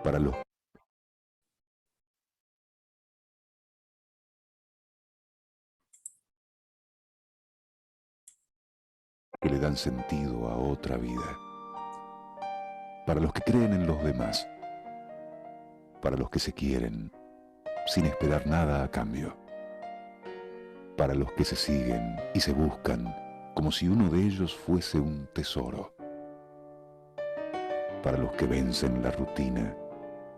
para los que le dan sentido a otra vida, para los que creen en los demás, para los que se quieren sin esperar nada a cambio, para los que se siguen y se buscan como si uno de ellos fuese un tesoro, para los que vencen la rutina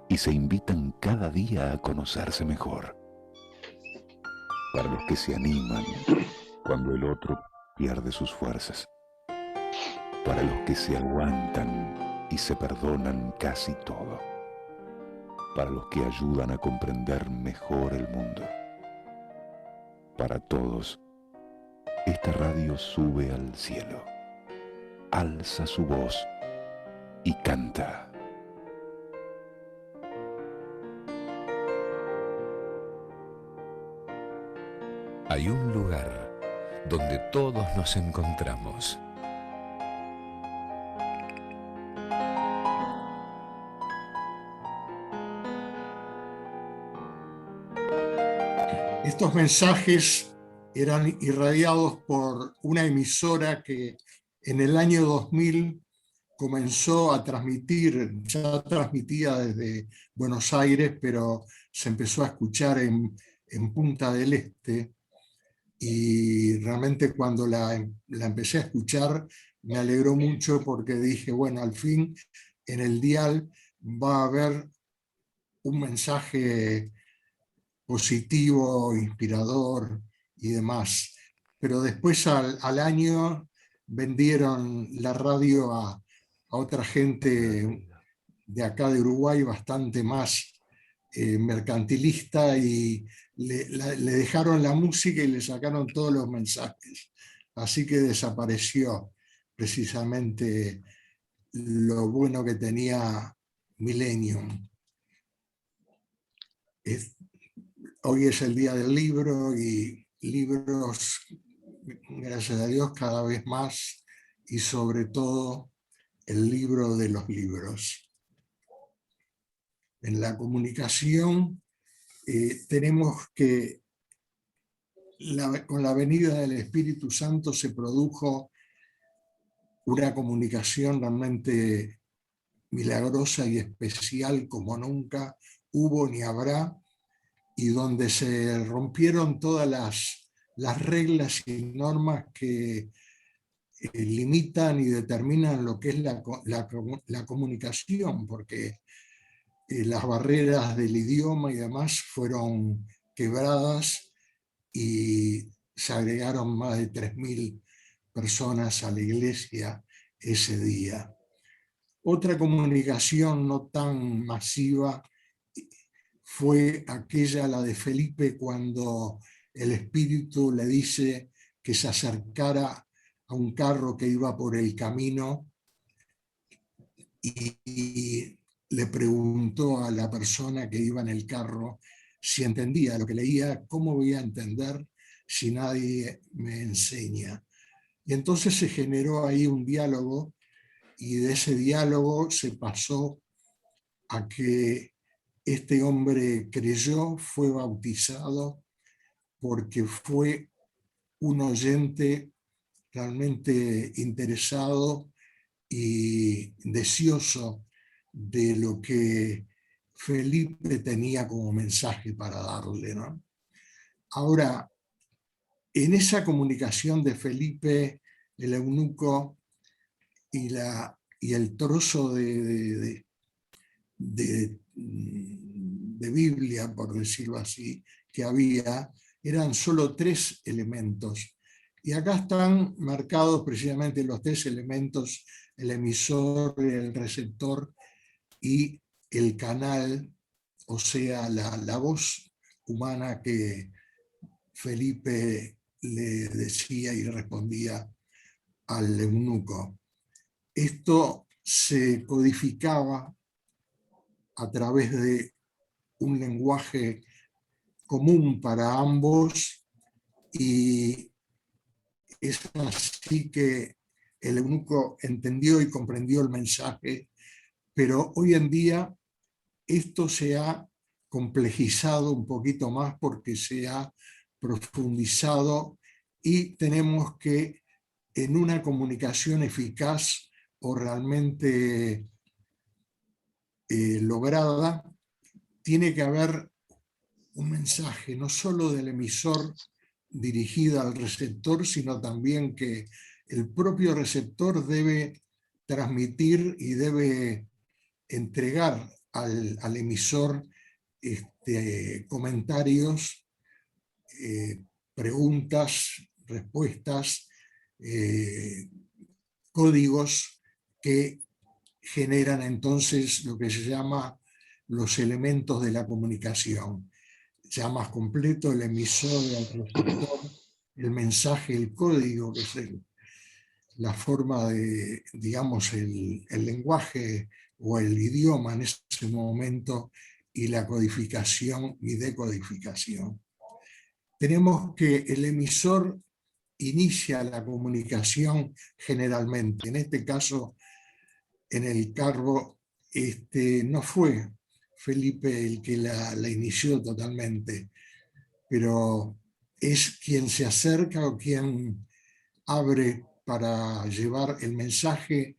y se invitan cada día a conocerse mejor, para los que se animan cuando el otro pierde sus fuerzas, para los que se aguantan y se perdonan casi todo, para los que ayudan a comprender mejor el mundo. Para todos, esta radio sube al cielo, alza su voz y canta. Hay un lugar donde todos nos encontramos. Estos mensajes eran irradiados por una emisora que en el año 2000 comenzó a transmitir, ya transmitía desde Buenos Aires, pero se empezó a escuchar en Punta del Este, y realmente cuando la empecé a escuchar me alegró mucho porque dije, bueno, al fin en el dial va a haber un mensaje positivo, inspirador y demás. Pero después al año vendieron la radio a otra gente de acá de Uruguay bastante más mercantilista, y le dejaron la música y le sacaron todos los mensajes. Así que desapareció precisamente lo bueno que tenía Millennium. Hoy es el día del libro, y libros, gracias a Dios, cada vez más, y sobre todo el libro de los libros. En la comunicación tenemos que, con la venida del Espíritu Santo se produjo una comunicación realmente milagrosa y especial como nunca hubo ni habrá, y donde se rompieron todas las reglas y normas que limitan y determinan lo que es la comunicación, porque las barreras del idioma y demás fueron quebradas y se agregaron más de 3.000 personas a la iglesia ese día. Otra comunicación no tan masiva fue aquella, la de Felipe, cuando el Espíritu le dice que se acercara a un carro que iba por el camino, y le preguntó a la persona que iba en el carro si entendía lo que leía. ¿Cómo voy a entender si nadie me enseña? Y entonces se generó ahí un diálogo, y de ese diálogo se pasó a que este hombre creyó, fue bautizado, porque fue un oyente realmente interesado y deseoso de lo que Felipe tenía como mensaje para darle, ¿no? Ahora, en esa comunicación de Felipe, el eunuco, y el trozo de Biblia, por decirlo así, que había, eran solo 3 elementos. Y acá están marcados precisamente los 3 elementos: el emisor, el receptor y el canal, o sea, la voz humana que Felipe le decía y respondía al eunuco. Esto se codificaba a través de un lenguaje común para ambos, y es así que el eunuco entendió y comprendió el mensaje. Pero hoy en día esto se ha complejizado un poquito más porque se ha profundizado y tenemos que, en una comunicación eficaz o realmente lograda, tiene que haber un mensaje no solo del emisor dirigido al receptor, sino también que el propio receptor debe transmitir y debe entregar al emisor comentarios, preguntas, respuestas, códigos que generan entonces lo que se llama los elementos de la comunicación. Ya más completo, el emisor y el receptor, el mensaje, el código, que es la forma de, digamos, el lenguaje o el idioma en ese momento, y la codificación y decodificación. Tenemos que el emisor inicia la comunicación generalmente. En este caso, en el cargo, no fue Felipe el que la inició totalmente, pero es quien se acerca o quien abre para llevar el mensaje,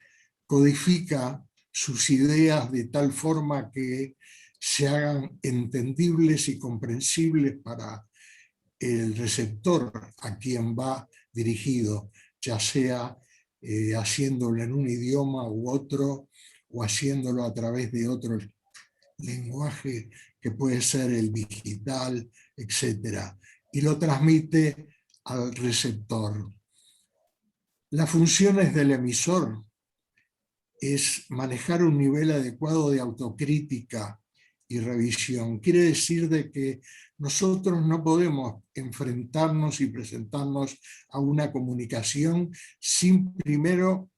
codifica sus ideas de tal forma que se hagan entendibles y comprensibles para el receptor a quien va dirigido, ya sea haciéndolo en un idioma u otro, o haciéndolo a través de otro lenguaje que puede ser el digital, etc. Y lo transmite al receptor. Las funciones del emisor es manejar un nivel adecuado de autocrítica y revisión. Quiere decir de que nosotros no podemos enfrentarnos y presentarnos a una comunicación sin primero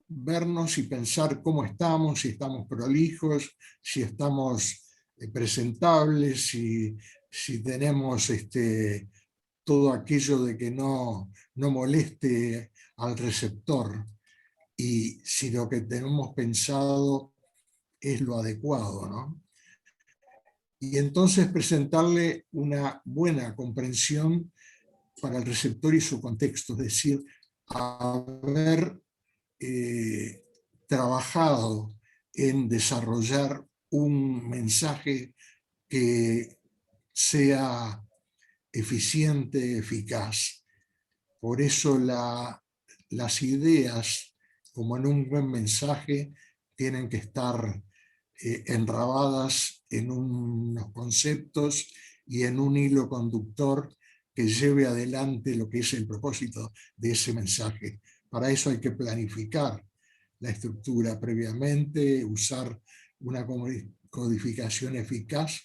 vernos y pensar cómo estamos, si estamos prolijos, si estamos presentables, si tenemos todo aquello de que no moleste al receptor, y si lo que tenemos pensado es lo adecuado, ¿no? Y entonces presentarle una buena comprensión para el receptor y su contexto, es decir, haber trabajado en desarrollar un mensaje que sea eficiente, eficaz. Por eso las ideas, como en un buen mensaje, tienen que estar enrabadas en unos conceptos y en un hilo conductor que lleve adelante lo que es el propósito de ese mensaje. Para eso hay que planificar la estructura previamente, usar una codificación eficaz,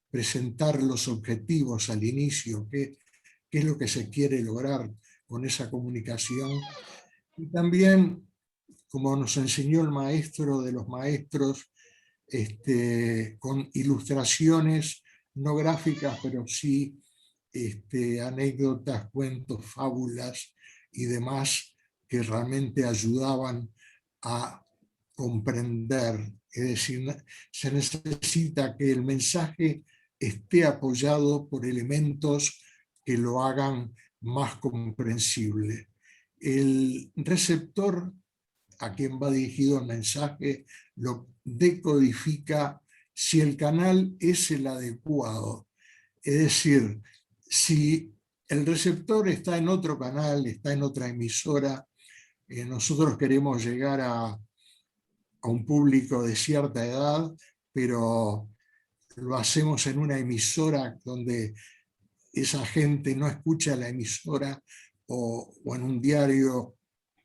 presentar los objetivos al inicio, qué es lo que se quiere lograr con esa comunicación, y también, como nos enseñó el maestro de los maestros, con ilustraciones no gráficas, pero sí anécdotas, cuentos, fábulas y demás, que realmente ayudaban a comprender. Es decir, se necesita que el mensaje esté apoyado por elementos que lo hagan más comprensible. El receptor a quien va dirigido el mensaje lo decodifica si el canal es el adecuado. Es decir, si el receptor está en otro canal, está en otra emisora, nosotros queremos llegar a un público de cierta edad, pero lo hacemos en una emisora donde esa gente no escucha la emisora, o en un diario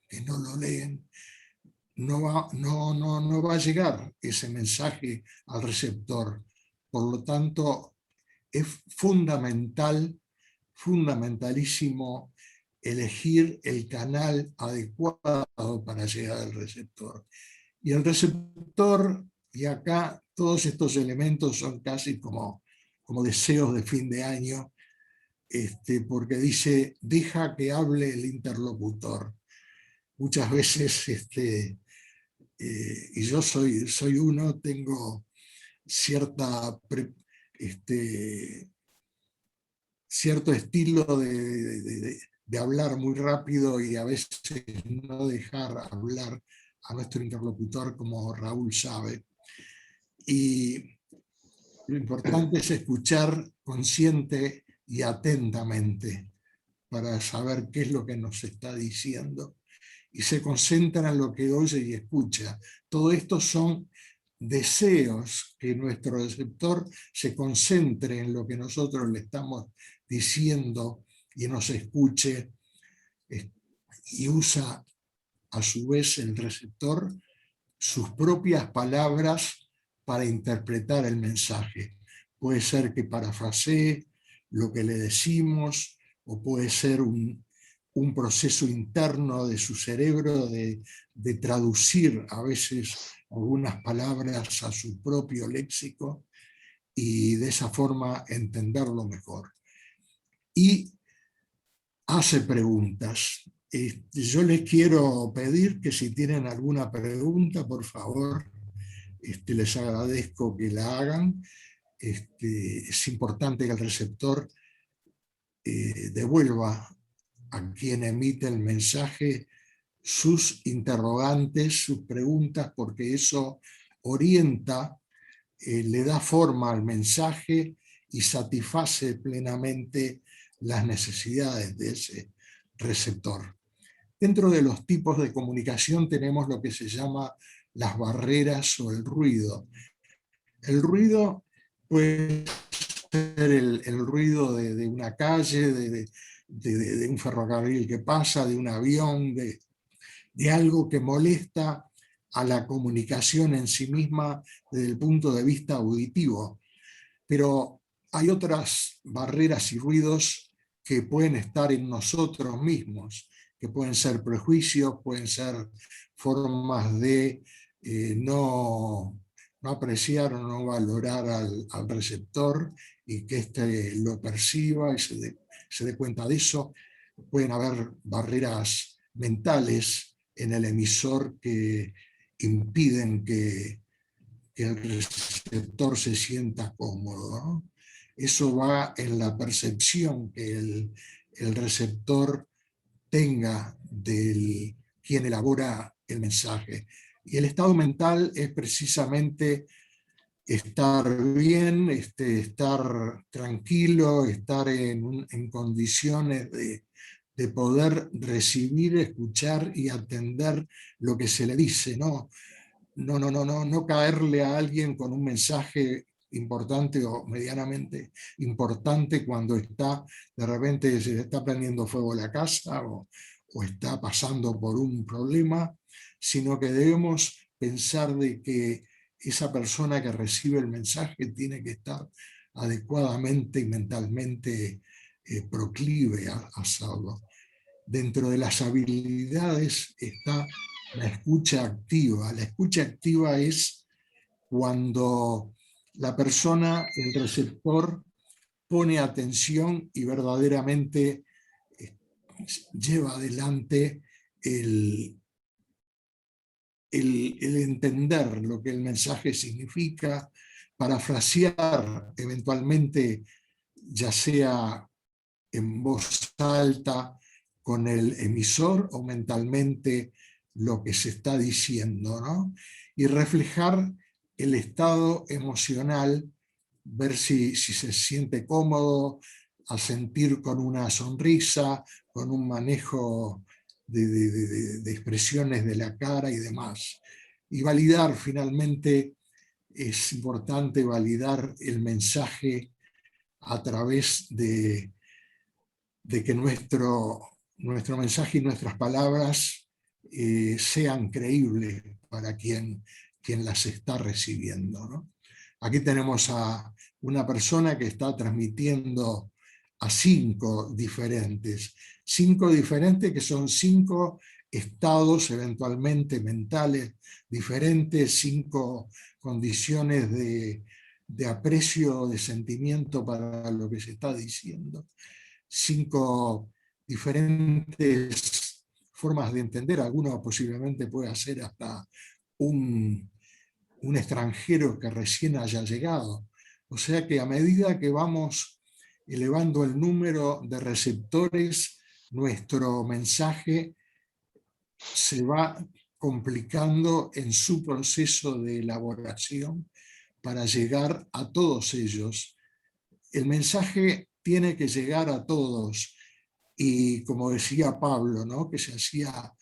que no lo leen, no va a llegar ese mensaje al receptor. Por lo tanto, es fundamentalísimo elegir el canal adecuado para llegar al receptor. Y el receptor, y acá todos estos elementos son casi como deseos de fin de año, porque dice, deja que hable el interlocutor. Muchas veces, y yo soy uno, tengo cierta, cierto estilo de hablar muy rápido y a veces no dejar hablar a nuestro interlocutor, como Raúl sabe. Y lo importante es escuchar consciente y atentamente para saber qué es lo que nos está diciendo, y se concentra en lo que oye y escucha. Todo esto son deseos, que nuestro receptor se concentre en lo que nosotros le estamos diciendo y nos escuche, y usa a su vez el receptor sus propias palabras para interpretar el mensaje. Puede ser que parafrasee lo que le decimos, o puede ser un proceso interno de su cerebro de traducir a veces algunas palabras a su propio léxico, y de esa forma entenderlo mejor. Y hace preguntas. Yo les quiero pedir que si tienen alguna pregunta, por favor, les agradezco que la hagan. Es importante que el receptor devuelva a quien emite el mensaje sus interrogantes, sus preguntas, porque eso orienta, le da forma al mensaje y satisface plenamente las necesidades de ese receptor. Dentro de los tipos de comunicación tenemos lo que se llama las barreras o el ruido. El ruido puede ser el ruido de una calle, de un ferrocarril que pasa, de un avión, de algo que molesta a la comunicación en sí misma desde el punto de vista auditivo. Pero hay otras barreras y ruidos que pueden estar en nosotros mismos, que pueden ser prejuicios, pueden ser formas de no apreciar o no valorar al receptor, y que éste lo perciba y se dé cuenta de eso. Pueden haber barreras mentales en el emisor que impiden que el receptor se sienta cómodo, ¿no? Eso va en la percepción que el receptor tenga de quien elabora el mensaje. Y el estado mental es precisamente estar bien, estar tranquilo, estar en condiciones de poder recibir, escuchar y atender lo que se le dice, ¿no? No caerle a alguien con un mensaje importante o medianamente importante cuando de repente se le está prendiendo fuego la casa, o está pasando por un problema, sino que debemos pensar de que esa persona que recibe el mensaje tiene que estar adecuadamente y mentalmente proclive a hacerlo. Dentro de las habilidades está la escucha activa. La escucha activa es cuando la persona, el receptor, pone atención y verdaderamente lleva adelante el entender lo que el mensaje significa, parafrasear eventualmente, ya sea en voz alta con el emisor o mentalmente, lo que se está diciendo, ¿no? Y reflejar el estado emocional, ver si se siente cómodo, sentir con una sonrisa, con un manejo de expresiones de la cara y demás. Y validar finalmente, es importante validar el mensaje a través de que nuestro mensaje y nuestras palabras sean creíbles para quien las está recibiendo, ¿no? Aquí tenemos a una persona que está transmitiendo a 5 diferentes que son 5 estados eventualmente mentales diferentes, 5 condiciones de aprecio, de sentimiento para lo que se está diciendo, 5 diferentes formas de entender. Alguno posiblemente puede hacer hasta un un extranjero que recién haya llegado. O sea que a medida que vamos elevando el número de receptores, nuestro mensaje se va complicando en su proceso de elaboración para llegar a todos ellos. El mensaje tiene que llegar a todos y, como decía Pablo, ¿no?, que se hacía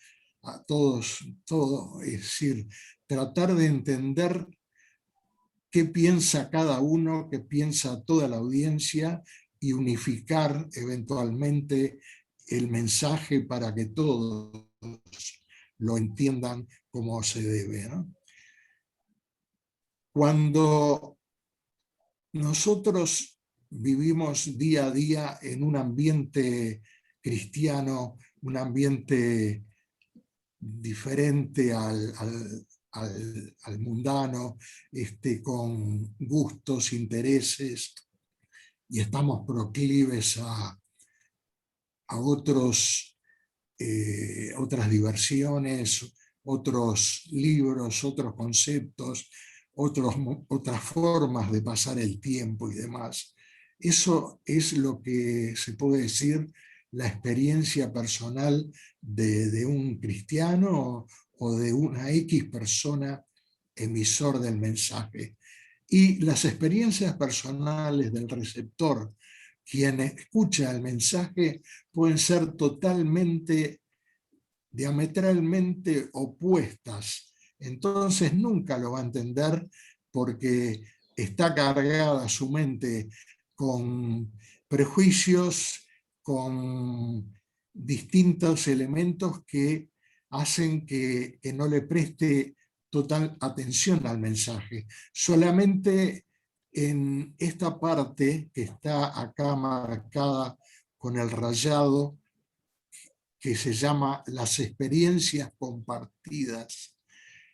a todos, todo, es decir, tratar de entender qué piensa cada uno, qué piensa toda la audiencia y unificar eventualmente el mensaje para que todos lo entiendan como se debe, ¿no? Cuando nosotros vivimos día a día en un ambiente cristiano, un ambiente diferente al mundano, con gustos, intereses, y estamos proclives a otras diversiones, otros libros, otros conceptos, otras formas de pasar el tiempo y demás. Eso es lo que se puede decir la experiencia personal de un cristiano o de una X persona emisor del mensaje. Y las experiencias personales del receptor, quien escucha el mensaje, pueden ser totalmente, diametralmente opuestas. Entonces nunca lo va a entender porque está cargada su mente con prejuicios, con distintos elementos que hacen que no le preste total atención al mensaje. Solamente en esta parte que está acá marcada con el rayado, que se llama las experiencias compartidas,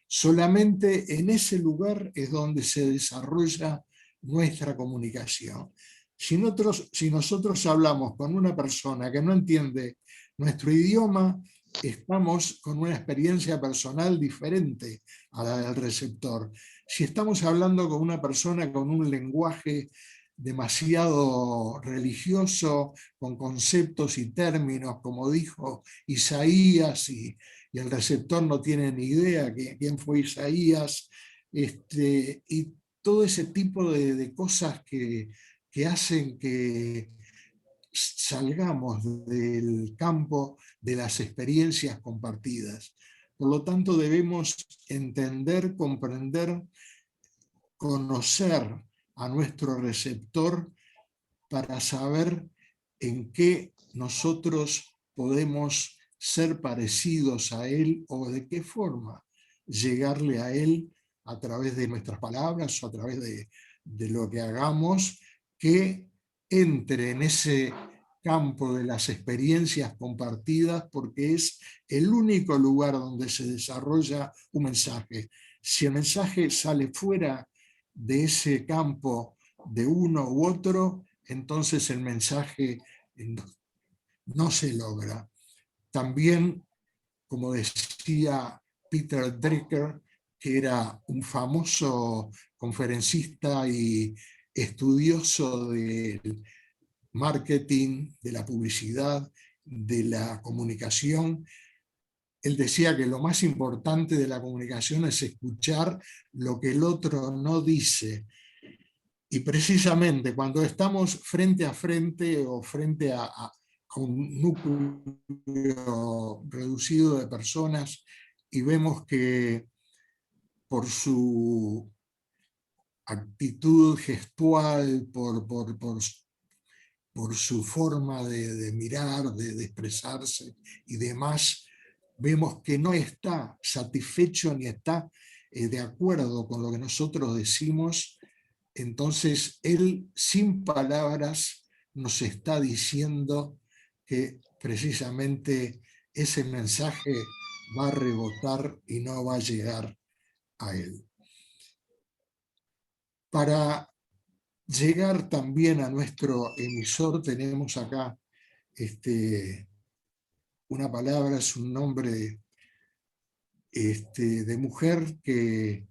solamente en ese lugar es donde se desarrolla nuestra comunicación. Si nosotros hablamos con una persona que no entiende nuestro idioma, estamos con una experiencia personal diferente a la del receptor. Si estamos hablando con una persona con un lenguaje demasiado religioso, con conceptos y términos, como dijo Isaías, y el receptor no tiene ni idea quién fue Isaías, y todo ese tipo de cosas que hacen que salgamos del campo de las experiencias compartidas. Por lo tanto, debemos entender, comprender, conocer a nuestro receptor para saber en qué nosotros podemos ser parecidos a él o de qué forma llegarle a él a través de nuestras palabras o a través de lo que hagamos, que entre en ese campo de las experiencias compartidas, porque es el único lugar donde se desarrolla un mensaje. Si el mensaje sale fuera de ese campo de uno u otro, entonces el mensaje no se logra. También, como decía Peter Drucker, que era un famoso conferencista y estudioso del marketing, de la publicidad, de la comunicación, él decía que lo más importante de la comunicación es escuchar lo que el otro no dice. Y precisamente cuando estamos frente a frente o frente a un núcleo reducido de personas y vemos que por su actitud gestual, por su forma de mirar, de expresarse y demás, vemos que no está satisfecho ni está de acuerdo con lo que nosotros decimos, entonces él sin palabras nos está diciendo que precisamente ese mensaje va a rebotar y no va a llegar a él. Para llegar también a nuestro emisor tenemos acá una palabra, es un nombre de mujer que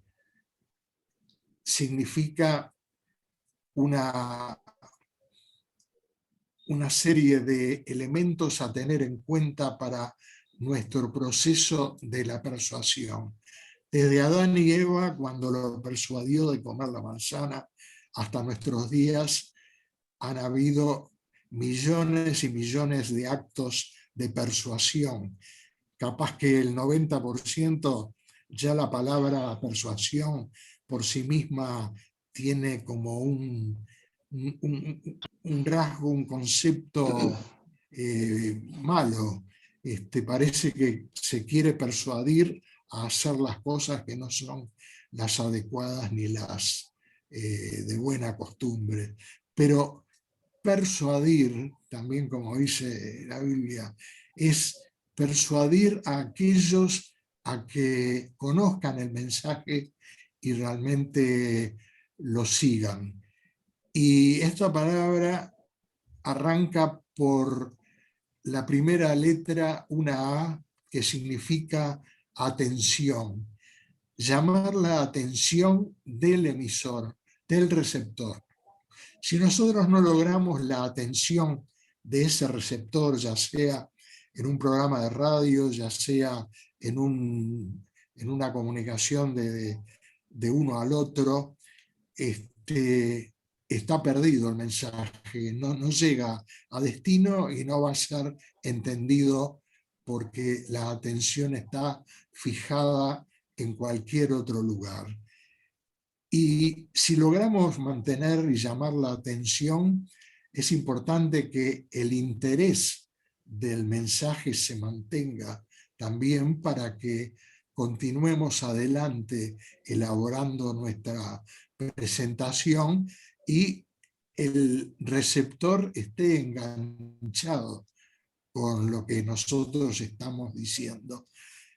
significa una serie de elementos a tener en cuenta para nuestro proceso de la persuasión. Desde Adán y Eva, cuando lo persuadió de comer la manzana, hasta nuestros días, han habido millones y millones de actos de persuasión. Capaz que el 90% ya la palabra persuasión por sí misma tiene como un rasgo, un concepto malo. Parece que se quiere persuadir a hacer las cosas que no son las adecuadas ni las de buena costumbre. Pero persuadir, también como dice la Biblia, es persuadir a aquellos a que conozcan el mensaje y realmente lo sigan. Y esta palabra arranca por la primera letra, una A, que significa atención. Llamar la atención del emisor, del receptor. Si nosotros no logramos la atención de ese receptor, ya sea en un programa de radio, ya sea en una comunicación de uno al otro, está perdido el mensaje, no llega a destino y no va a ser entendido porque la atención está fijada en cualquier otro lugar. Y si logramos mantener y llamar la atención, es importante que el interés del mensaje se mantenga también para que continuemos adelante elaborando nuestra presentación y el receptor esté enganchado con lo que nosotros estamos diciendo.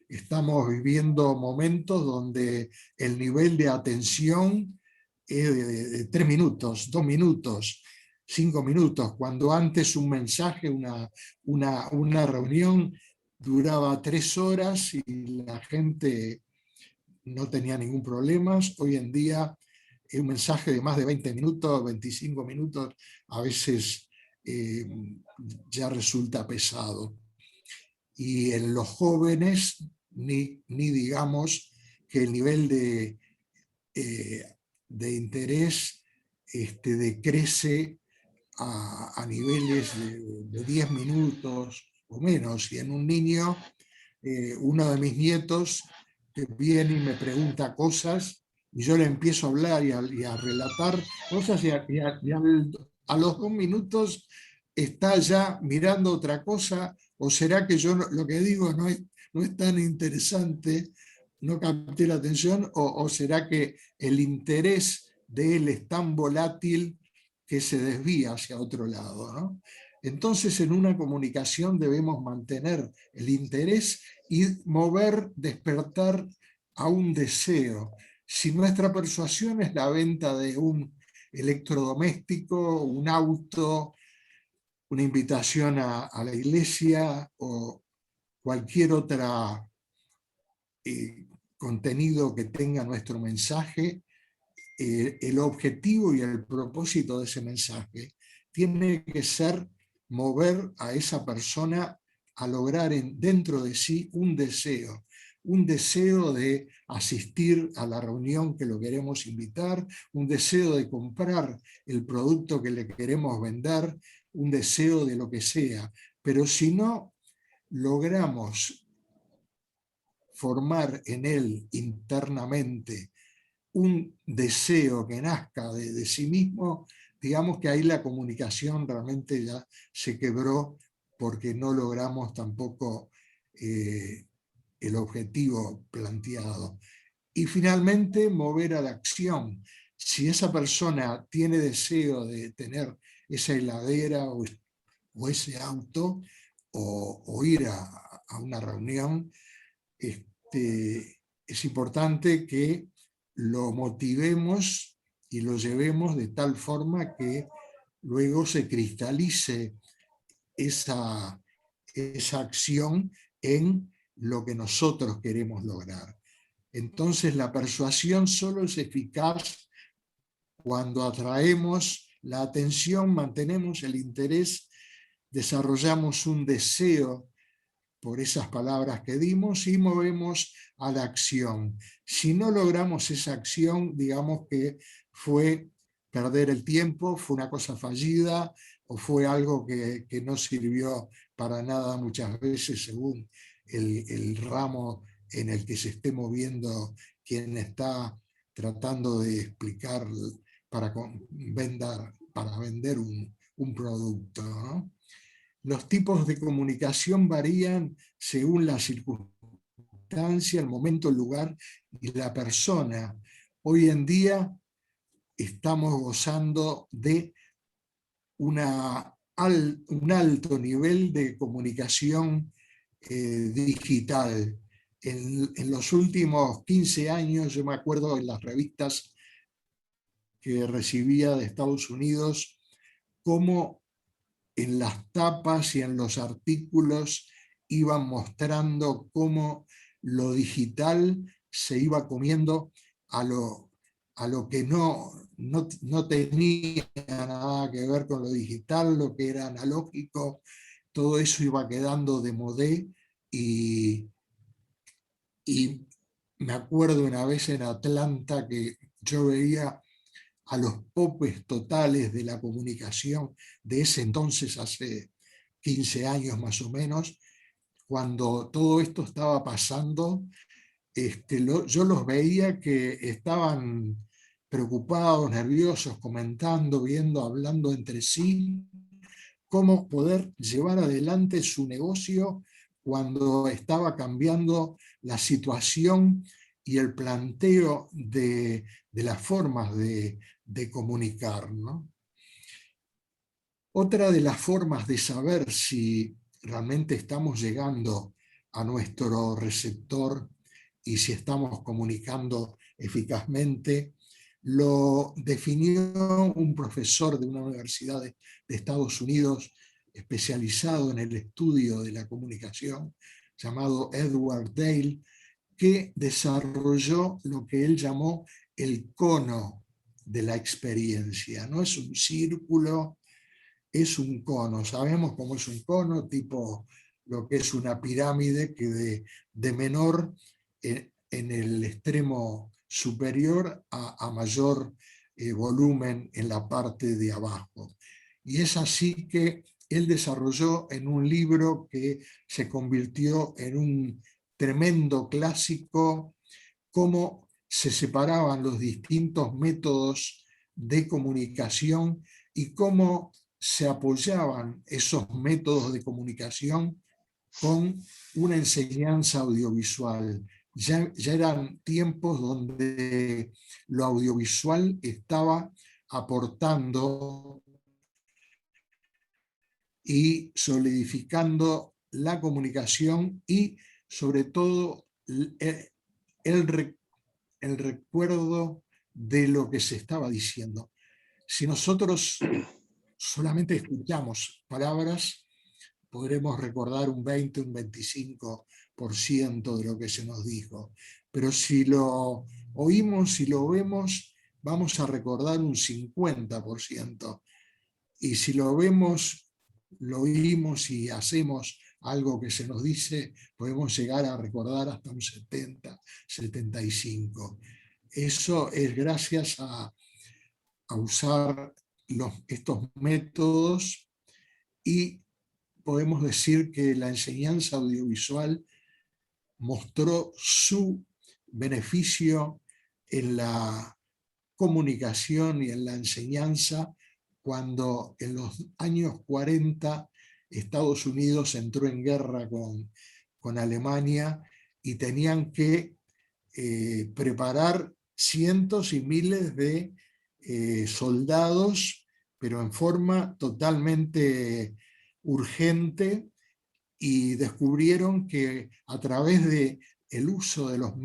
Estamos viviendo momentos donde el nivel de atención es de 3 minutos, 2 minutos, 5 minutos, cuando antes un mensaje, una reunión duraba 3 horas y la gente no tenía ningún problema. Hoy en día un mensaje de más de 20 minutos, 25 minutos, a veces ya resulta pesado. Y en los jóvenes, ni digamos que el nivel de interés decrece a niveles de 10 minutos o menos. Y en un niño, uno de mis nietos que viene y me pregunta cosas, y yo le empiezo a hablar y a relatar cosas, y a los 2 minutos está ya mirando otra cosa, o será que yo lo que digo no es tan interesante, no capté la atención, o será que el interés de él es tan volátil que se desvía hacia otro lado, ¿no? Entonces, en una comunicación debemos mantener el interés y despertar a un deseo. Si nuestra persuasión es la venta de un electrodoméstico, un auto, una invitación a la iglesia o cualquier otro contenido que tenga nuestro mensaje, el objetivo y el propósito de ese mensaje tiene que ser mover a esa persona a lograr dentro de sí un deseo de asistir a la reunión que lo queremos invitar, un deseo de comprar el producto que le queremos vender, un deseo de lo que sea. Pero si no logramos formar en él internamente un deseo que nazca de sí mismo, digamos que ahí la comunicación realmente ya se quebró porque no logramos tampoco el objetivo planteado. Y finalmente, mover a la acción. Si esa persona tiene deseo de tener esa heladera o ese auto, o ir a una reunión, es importante que lo motivemos y lo llevemos de tal forma que luego se cristalice esa acción en lo que nosotros queremos lograr. Entonces la persuasión solo es eficaz Cuando atraemos la atención, mantenemos el interés, desarrollamos un deseo por esas palabras que dimos y movemos a la acción. Si no logramos esa acción, digamos que fue perder el tiempo, fue una cosa fallida o fue algo que no sirvió para nada muchas veces según el ramo en el que se esté moviendo quien está tratando de explicar para vender un producto, ¿no? Los tipos de comunicación varían según la circunstancia, el momento, el lugar y la persona. Hoy en día estamos gozando de un alto nivel de comunicación digital. En los últimos 15 años, yo me acuerdo en las revistas que recibía de Estados Unidos, cómo en las tapas y en los artículos iban mostrando cómo lo digital se iba comiendo a lo que no tenía nada que ver con lo digital, lo que era analógico, todo eso iba quedando de modé y me acuerdo una vez en Atlanta que yo veía a los popes totales de la comunicación de ese entonces, hace 15 años más o menos, cuando todo esto estaba pasando, yo los veía que estaban preocupados, nerviosos, comentando, viendo, hablando entre sí, cómo poder llevar adelante su negocio cuando estaba cambiando la situación y el planteo de las formas de comunicar, ¿no? Otra de las formas de saber si realmente estamos llegando a nuestro receptor y si estamos comunicando eficazmente, lo definió un profesor de una universidad de Estados Unidos especializado en el estudio de la comunicación, llamado Edward Dale, que desarrolló lo que él llamó el cono de la experiencia. No es un círculo, es un cono. Sabemos cómo es un cono, tipo lo que es una pirámide, que de menor en el extremo superior a mayor volumen en la parte de abajo. Y es así que él desarrolló en un libro que se convirtió en un tremendo clásico cómo se separaban los distintos métodos de comunicación y cómo se apoyaban esos métodos de comunicación con una enseñanza audiovisual. Ya eran tiempos donde lo audiovisual estaba aportando y solidificando la comunicación y sobre todo el recuerdo de lo que se estaba diciendo. Si nosotros solamente escuchamos palabras, podremos recordar un 20, un 25% de lo que se nos dijo. Pero si lo oímos y lo vemos, vamos a recordar un 50%. Y si lo vemos, lo oímos y hacemos algo que se nos dice, podemos llegar a recordar hasta un 70, 75. Eso es gracias a usar estos métodos, y podemos decir que la enseñanza audiovisual mostró su beneficio en la comunicación y en la enseñanza cuando en los años 40 Estados Unidos entró en guerra con Alemania y tenían que preparar cientos y miles de soldados, pero en forma totalmente urgente, y descubrieron que a través del uso de los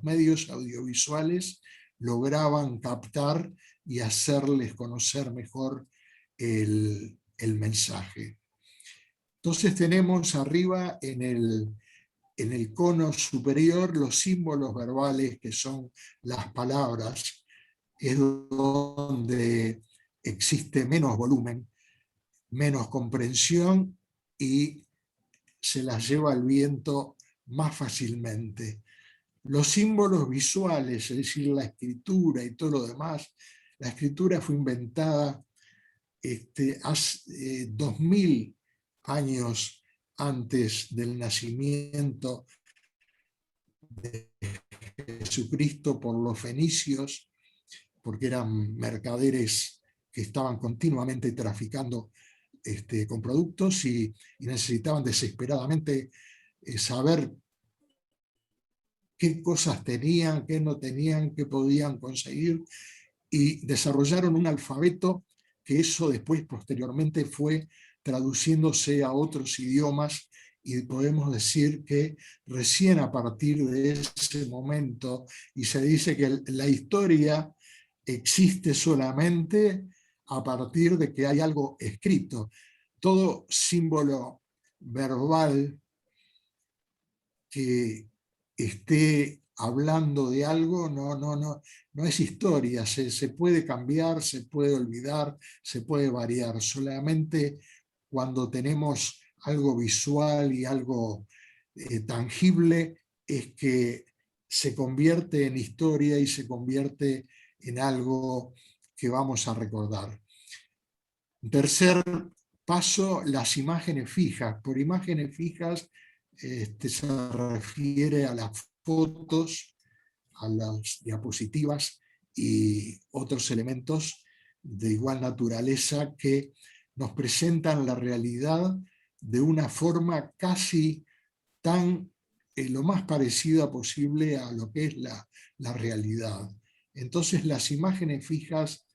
medios audiovisuales lograban captar y hacerles conocer mejor el mensaje. Entonces tenemos arriba en el cono superior los símbolos verbales, que son las palabras. es donde existe menos volumen, menos comprensión y se las lleva el viento más fácilmente. Los símbolos visuales, es decir, la escritura y todo lo demás, la escritura fue inventada hace 2000 años antes del nacimiento de Jesucristo por los fenicios, porque eran mercaderes que estaban continuamente traficando con productos y necesitaban desesperadamente saber qué cosas tenían, qué no tenían, qué podían conseguir, y desarrollaron un alfabeto que eso después, posteriormente, fue traduciéndose a otros idiomas, y podemos decir que recién a partir de ese momento, y se dice que la historia existe solamente a partir de que hay algo escrito. Todo símbolo verbal que esté hablando de algo no es historia, se puede cambiar, se puede olvidar, se puede variar. Solamente cuando tenemos algo visual y algo tangible es que se convierte en historia y se convierte en algo que vamos a recordar. Tercer paso, las imágenes fijas. Por imágenes fijas se refiere a las fotos, a las diapositivas y otros elementos de igual naturaleza que nos presentan la realidad de una forma casi tan lo más parecida posible a lo que es la realidad. Entonces las imágenes fijas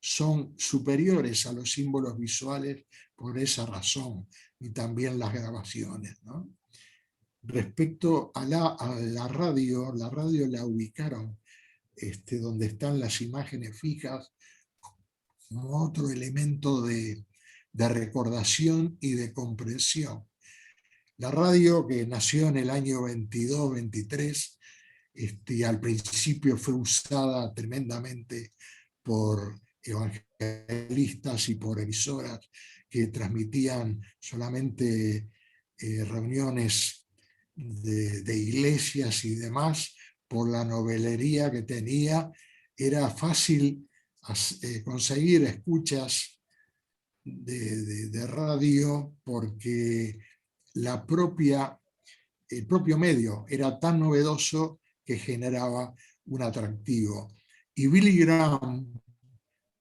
son superiores a los símbolos visuales por esa razón, y también las grabaciones, ¿no? Respecto a la radio la ubicaron donde están las imágenes fijas como otro elemento de recordación y de comprensión. La radio, que nació en el año 22-23, al principio fue usada tremendamente por evangelistas y por emisoras que transmitían solamente reuniones de iglesias y demás. Por la novelería que tenía, era fácil conseguir escuchas de radio, porque el propio medio era tan novedoso que generaba un atractivo. Y Billy Graham,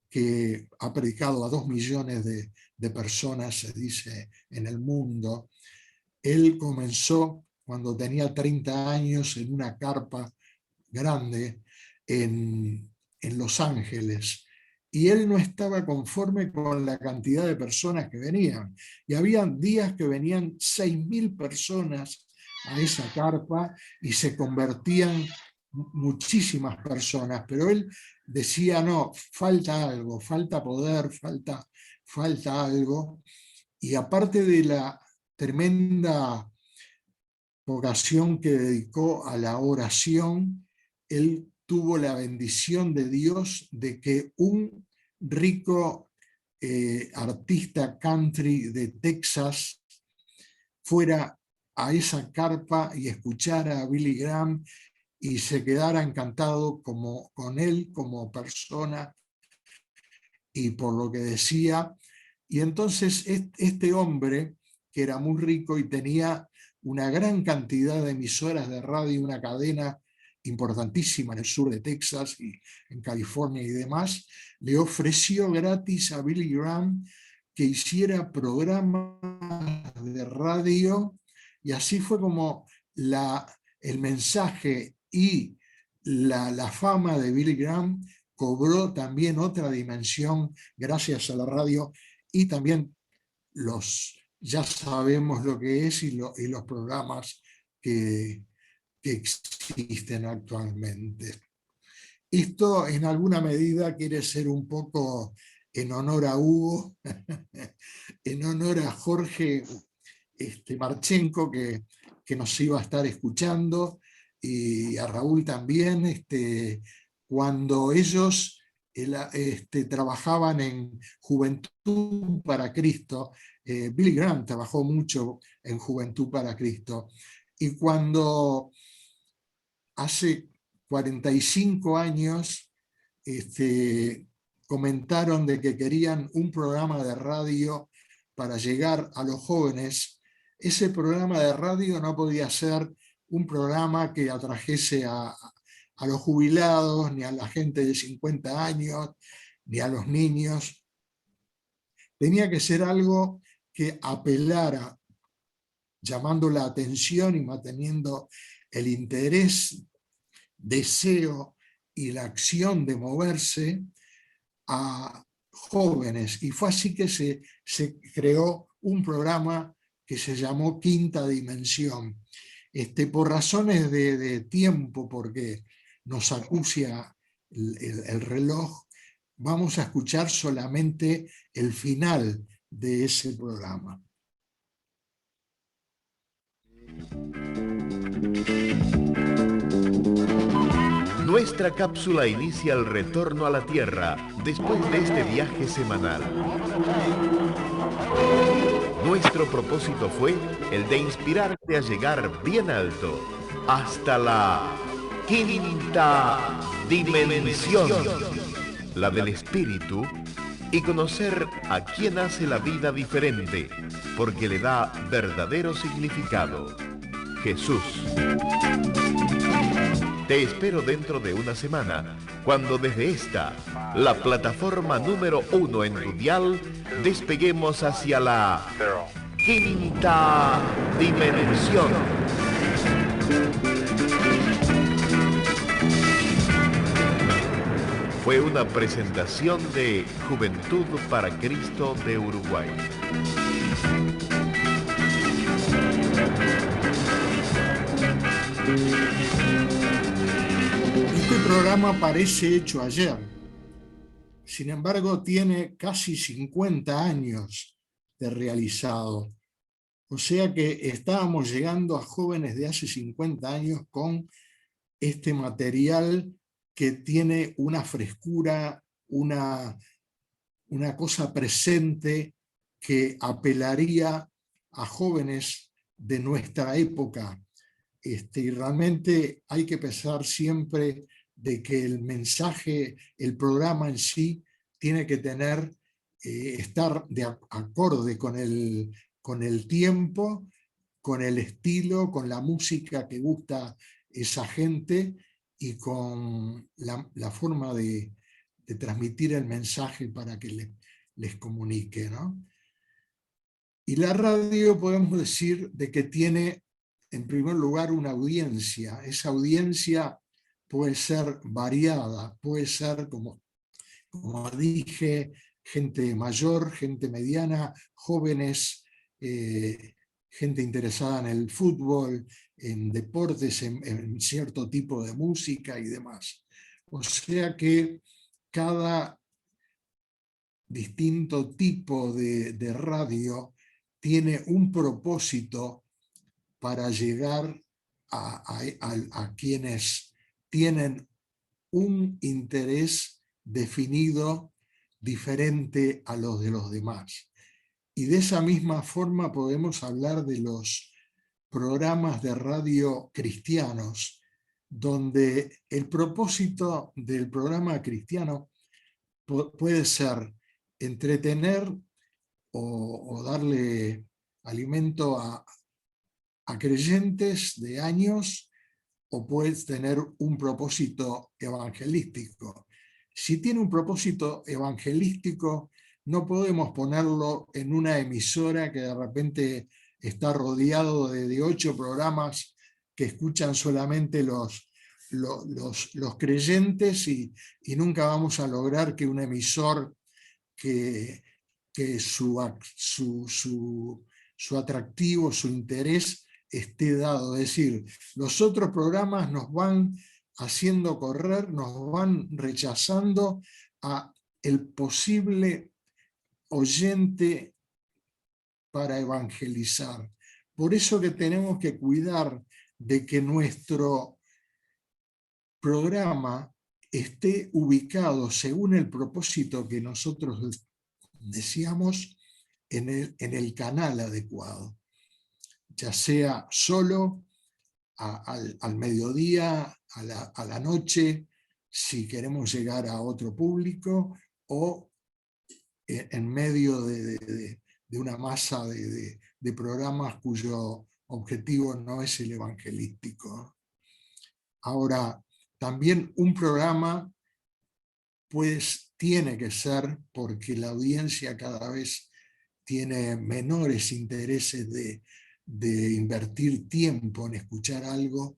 que ha predicado a 2 millones de personas, se dice, en el mundo, él comenzó cuando tenía 30 años en una carpa grande en Los Ángeles, y él no estaba conforme con la cantidad de personas que venían, y había días que venían 6.000 personas a esa carpa y se convertían muchísimas personas, pero él decía: no, falta algo, falta poder, falta algo. Y aparte de la tremenda vocación que dedicó a la oración, él tuvo la bendición de Dios de que un rico artista country de Texas fuera a esa carpa y escuchara a Billy Graham y se quedara encantado con él como persona y por lo que decía. Y entonces este hombre, que era muy rico y tenía una gran cantidad de emisoras de radio, una cadena importantísima en el sur de Texas y en California y demás, le ofreció gratis a Billy Graham que hiciera programas de radio, y así fue como el mensaje y la fama de Billy Graham cobró también otra dimensión gracias a la radio, y también ya sabemos lo que es y los programas que existen actualmente. Esto en alguna medida quiere ser un poco en honor a Hugo, en honor a Jorge Marchenko, que nos iba a estar escuchando, y a Raúl también, cuando ellos trabajaban en Juventud para Cristo. Billy Graham trabajó mucho en Juventud para Cristo. Y cuando hace 45 años comentaron de que querían un programa de radio para llegar a los jóvenes, ese programa de radio no podía ser un programa que atrajese a los jubilados, ni a la gente de 50 años, ni a los niños. Tenía que ser algo que apelara, llamando la atención y manteniendo el interés, deseo y la acción de moverse a jóvenes. Y fue así que se creó un programa que se llamó Quinta Dimensión. Por razones de tiempo, porque nos acucia el reloj, vamos a escuchar solamente el final de ese programa. Nuestra cápsula inicia el retorno a la Tierra después de este viaje semanal. Nuestro propósito fue el de inspirarte a llegar bien alto, hasta la quinta dimensión, la del espíritu, y conocer a quien hace la vida diferente, porque le da verdadero significado: Jesús. Te espero dentro de una semana, cuando desde esta, la plataforma número 1 en tu dial, despeguemos hacia la quinta dimensión. Fue una presentación de Juventud para Cristo de Uruguay. Este programa parece hecho ayer, sin embargo tiene casi 50 años de realizado. O sea que estábamos llegando a jóvenes de hace 50 años con este material que tiene una frescura, una cosa presente que apelaría a jóvenes de nuestra época. Y realmente hay que pensar siempre de que el mensaje, el programa en sí, tiene que tener, estar de acorde con el tiempo, con el estilo, con la música que gusta esa gente y con la forma de transmitir el mensaje para que les comunique, ¿no? Y la radio podemos decir de que tiene, en primer lugar, una audiencia. Esa audiencia puede ser variada, puede ser, como dije, gente mayor, gente mediana, jóvenes, gente interesada en el fútbol, en deportes, en cierto tipo de música y demás. O sea que cada distinto tipo de radio tiene un propósito para llegar a quienes tienen un interés definido diferente a los de los demás. Y de esa misma forma podemos hablar de los programas de radio cristianos, donde el propósito del programa cristiano puede ser entretener o darle alimento a creyentes de años, o puedes tener un propósito evangelístico. Si tiene un propósito evangelístico, no podemos ponerlo en una emisora que de repente está rodeado de 8 programas que escuchan solamente los creyentes y nunca vamos a lograr que un emisor que su atractivo, su interés esté dado. Es decir, los otros programas nos van haciendo correr, nos van rechazando a el posible oyente para evangelizar. Por eso que tenemos que cuidar de que nuestro programa esté ubicado según el propósito que nosotros decíamos en el canal adecuado, ya sea solo al mediodía, a la noche, si queremos llegar a otro público, o en medio de una masa de programas cuyo objetivo no es el evangelístico. Ahora, también un programa pues tiene que ser, porque la audiencia cada vez tiene menores intereses de invertir tiempo en escuchar algo.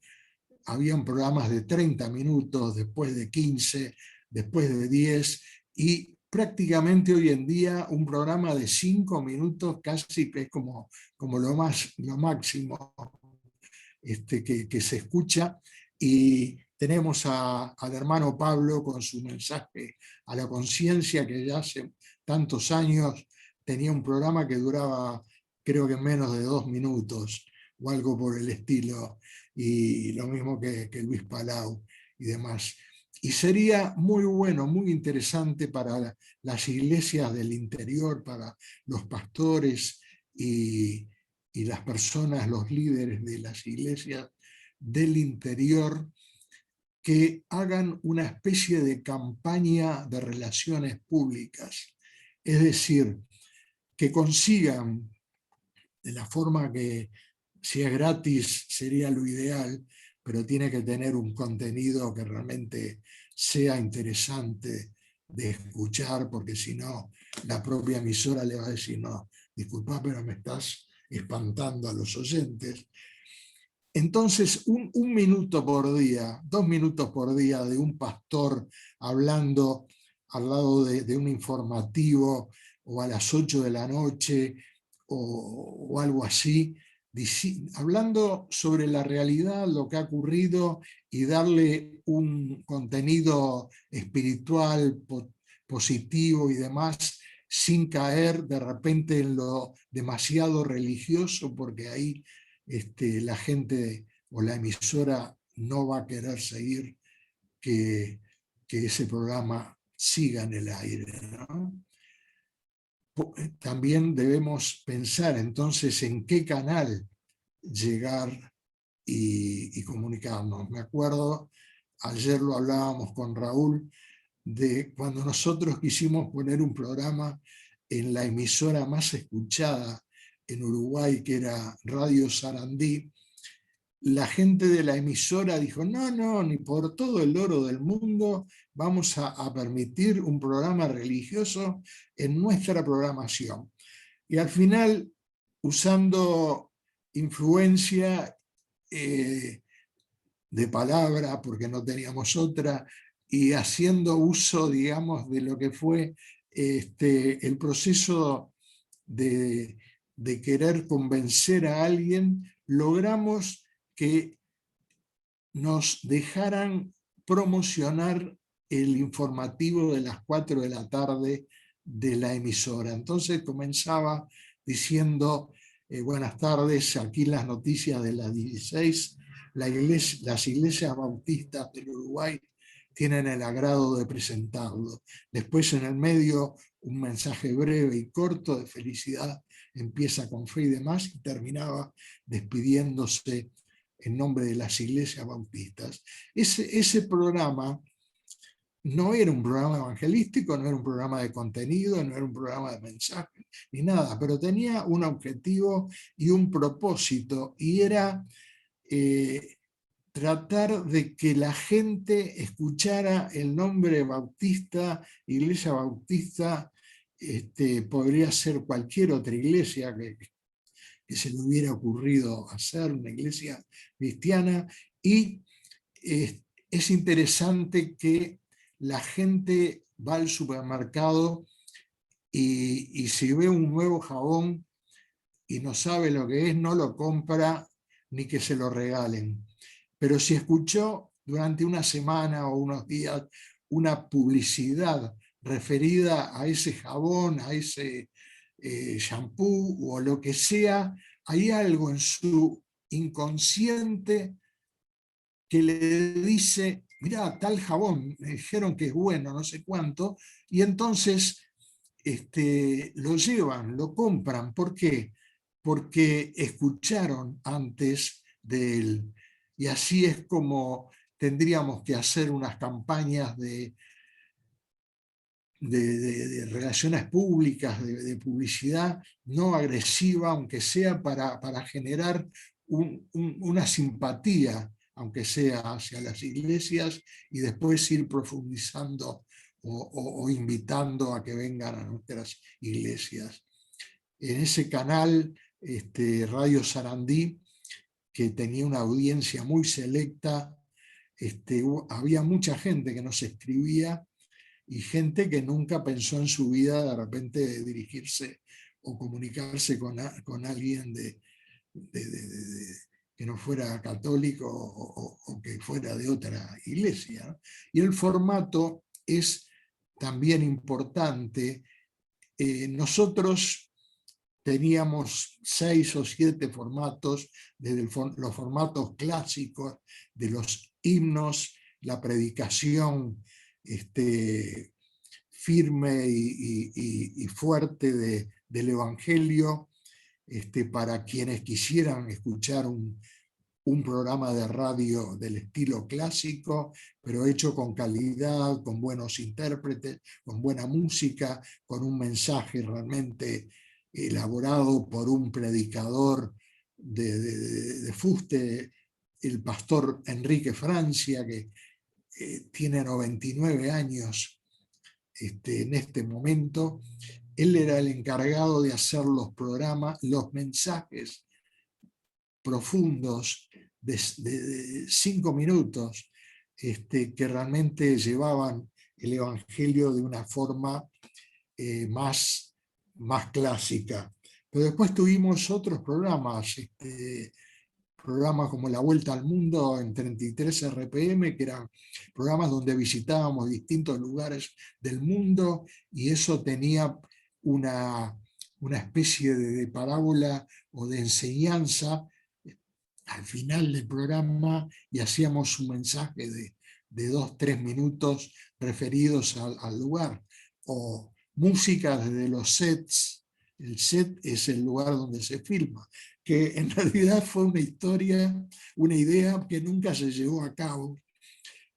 Habían programas de 30 minutos, después de 15, después de 10, y prácticamente hoy en día un programa de 5 minutos casi que es como lo máximo que se escucha. Y tenemos al hermano Pablo con su mensaje a la conciencia, que ya hace tantos años tenía un programa que duraba creo que menos de 2 minutos o algo por el estilo, y lo mismo que Luis Palau y demás. Y sería muy bueno, muy interesante para las iglesias del interior, para los pastores y las personas, los líderes de las iglesias del interior, que hagan una especie de campaña de relaciones públicas. Es decir, que consigan, de la forma que, si es gratis sería lo ideal, pero tiene que tener un contenido que realmente sea interesante de escuchar, porque si no, la propia emisora le va a decir, no, disculpa, pero me estás espantando a los oyentes. Entonces, un minuto por día, 2 minutos por día de un pastor hablando al lado de un informativo, o a las 8 de la noche, o algo así, hablando sobre la realidad, lo que ha ocurrido, y darle un contenido espiritual, positivo y demás, sin caer de repente en lo demasiado religioso, porque ahí la gente o la emisora no va a querer seguir que ese programa siga en el aire, ¿no? También debemos pensar entonces en qué canal llegar y comunicarnos. Me acuerdo, ayer lo hablábamos con Raúl, de cuando nosotros quisimos poner un programa en la emisora más escuchada en Uruguay, que era Radio Sarandí. La gente de la emisora dijo, no, ni por todo el oro del mundo vamos a permitir un programa religioso en nuestra programación. Y al final, usando influencia de palabra, porque no teníamos otra, y haciendo uso, digamos, de lo que fue el proceso de querer convencer a alguien, logramos que nos dejaran promocionar el informativo de las 4 de la tarde de la emisora. Entonces comenzaba diciendo, buenas tardes, aquí las noticias de las 16, las iglesias bautistas del Uruguay tienen el agrado de presentarlo. Después, en el medio, un mensaje breve y corto de felicidad, empieza con fe y demás, y terminaba despidiéndose en nombre de las iglesias bautistas. Ese programa no era un programa evangelístico, no era un programa de contenido, no era un programa de mensaje, ni nada, pero tenía un objetivo y un propósito, y era tratar de que la gente escuchara el nombre bautista, iglesia bautista. Podría ser cualquier otra iglesia que se le hubiera ocurrido hacer, una iglesia cristiana. Y es interesante que la gente va al supermercado y si ve un nuevo jabón y no sabe lo que es, no lo compra ni que se lo regalen. Pero si escuchó durante una semana o unos días una publicidad referida a ese jabón, a ese shampoo o lo que sea, hay algo en su inconsciente que le dice, mirá, tal jabón, me dijeron que es bueno, no sé cuánto, y entonces lo llevan, lo compran. ¿Por qué? Porque escucharon antes de él. Y así es como tendríamos que hacer unas campañas de relaciones públicas, de publicidad no agresiva, aunque sea para generar una simpatía, aunque sea hacia las iglesias, y después ir profundizando o invitando a que vengan a nuestras iglesias. En ese canal, Radio Sarandí, que tenía una audiencia muy selecta, había mucha gente que nos escribía y gente que nunca pensó en su vida de repente dirigirse o comunicarse con alguien que no fuera católico o que fuera de otra iglesia. Y el formato es también importante. Nosotros teníamos 6 o 7 formatos, desde los formatos clásicos de los himnos, la predicación firme y fuerte del Evangelio, para quienes quisieran escuchar un programa de radio del estilo clásico, pero hecho con calidad, con buenos intérpretes, con buena música, con un mensaje realmente elaborado por un predicador de fuste, el pastor Enrique Francia, que tiene 99 años en este momento. Él era el encargado de hacer los programas, los mensajes profundos de 5 minutos, que realmente llevaban el Evangelio de una forma más clásica. Pero después tuvimos otros programas, programas como La Vuelta al Mundo en 33 RPM, que eran programas donde visitábamos distintos lugares del mundo, y eso tenía una especie de parábola o de enseñanza al final del programa, y hacíamos un mensaje de 2-3 minutos referidos al lugar. O música desde los sets. El set es el lugar donde se filma, que en realidad fue una idea que nunca se llevó a cabo,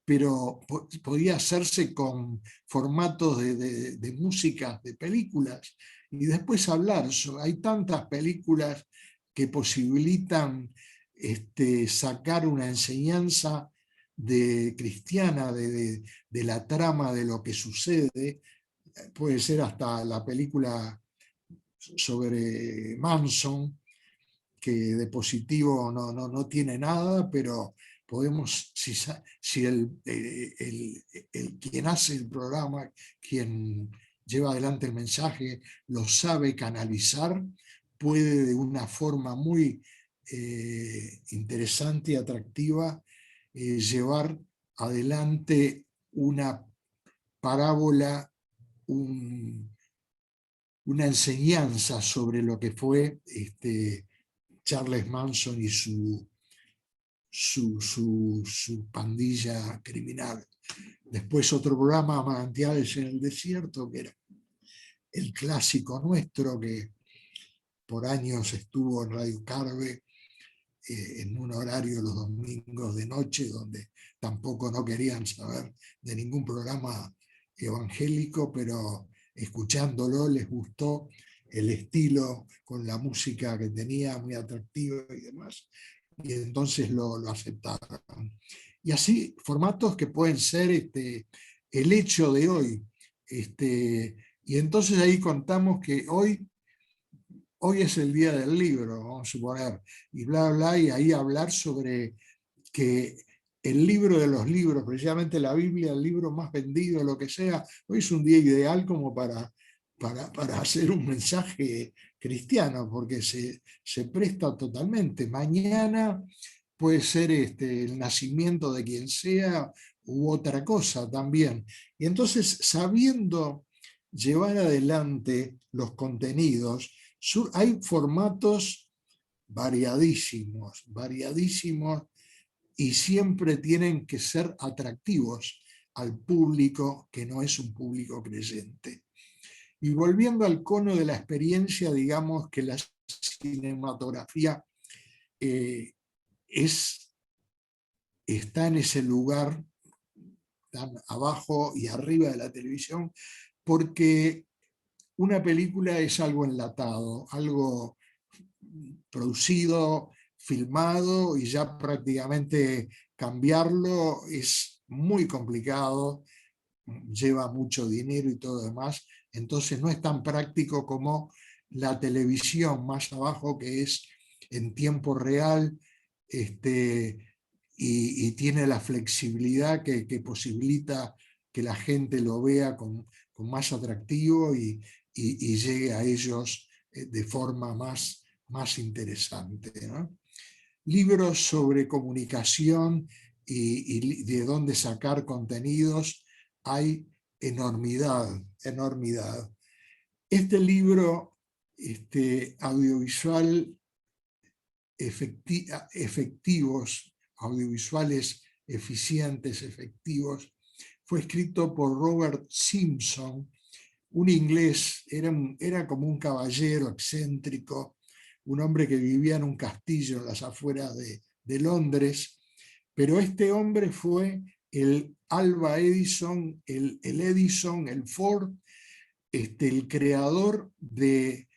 pero podía hacerse con formatos de música de películas y después hablar. Hay tantas películas que posibilitan sacar una enseñanza cristiana de la trama de lo que sucede. Puede ser hasta la película sobre Manson, que de positivo no tiene nada, pero podemos, si quien hace el programa, quien lleva adelante el mensaje, lo sabe canalizar, puede de una forma muy interesante y atractiva llevar adelante una parábola, una enseñanza sobre lo que fue Charles Manson y su pandilla criminal. Después otro programa, Manantiales en el Desierto, que era el clásico nuestro, que por años estuvo en Radio Carve, en un horario los domingos de noche, donde tampoco no querían saber de ningún programa evangélico, pero escuchándolo les gustó el estilo con la música que tenía, muy atractiva y demás, y entonces lo aceptaron. Y así, formatos que pueden ser el hecho de hoy. Y entonces ahí contamos que hoy es el día del libro, vamos a suponer, y bla, bla, y ahí hablar sobre que el libro de los libros, precisamente la Biblia, el libro más vendido, lo que sea, hoy es un día ideal como para hacer un mensaje cristiano, porque se presta totalmente. Mañana puede ser el nacimiento de quien sea u otra cosa también. Y entonces, sabiendo llevar adelante los contenidos, hay formatos variadísimos, y siempre tienen que ser atractivos al público que no es un público creyente. Y volviendo al cono de la experiencia, digamos que la cinematografía está en ese lugar tan abajo y arriba de la televisión, porque una película es algo enlatado, algo producido, filmado, y ya prácticamente cambiarlo es muy complicado, lleva mucho dinero y todo demás, entonces no es tan práctico como la televisión más abajo, que es en tiempo real, y tiene la flexibilidad que posibilita que la gente lo vea con más atractivo y llegue a ellos de forma más interesante, ¿no? Libros sobre comunicación y de dónde sacar contenidos hay enormidad. Este libro audiovisual efectivos, audiovisuales eficientes, efectivos, fue escrito por Robert Simpson, un inglés, era como un caballero excéntrico, un hombre que vivía en un castillo en las afueras de Londres, pero este hombre fue el Alva Edison, el Edison, el Ford, el creador de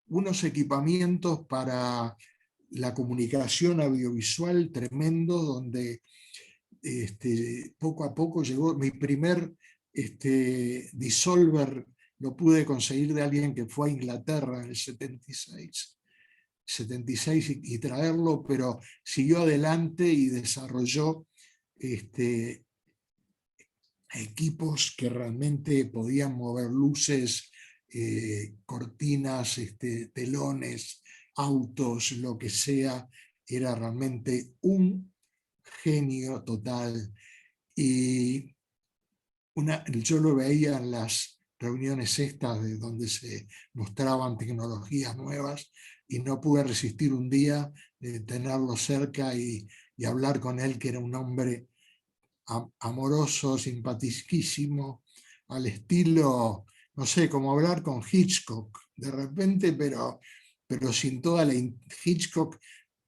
unos equipamientos para la comunicación audiovisual tremendo, donde poco a poco llegó mi primer dissolver, lo pude conseguir de alguien que fue a Inglaterra en el 76 y traerlo, pero siguió adelante y desarrolló equipos que realmente podían mover luces, cortinas, telones, autos, lo que sea. Era realmente un genio total. Y yo lo veía en las reuniones estas de donde se mostraban tecnologías nuevas, y no pude resistir un día de tenerlo cerca y hablar con él, que era un hombre amoroso, simpaticísimo, al estilo, no sé, como hablar con Hitchcock de repente, pero sin toda la... Hitchcock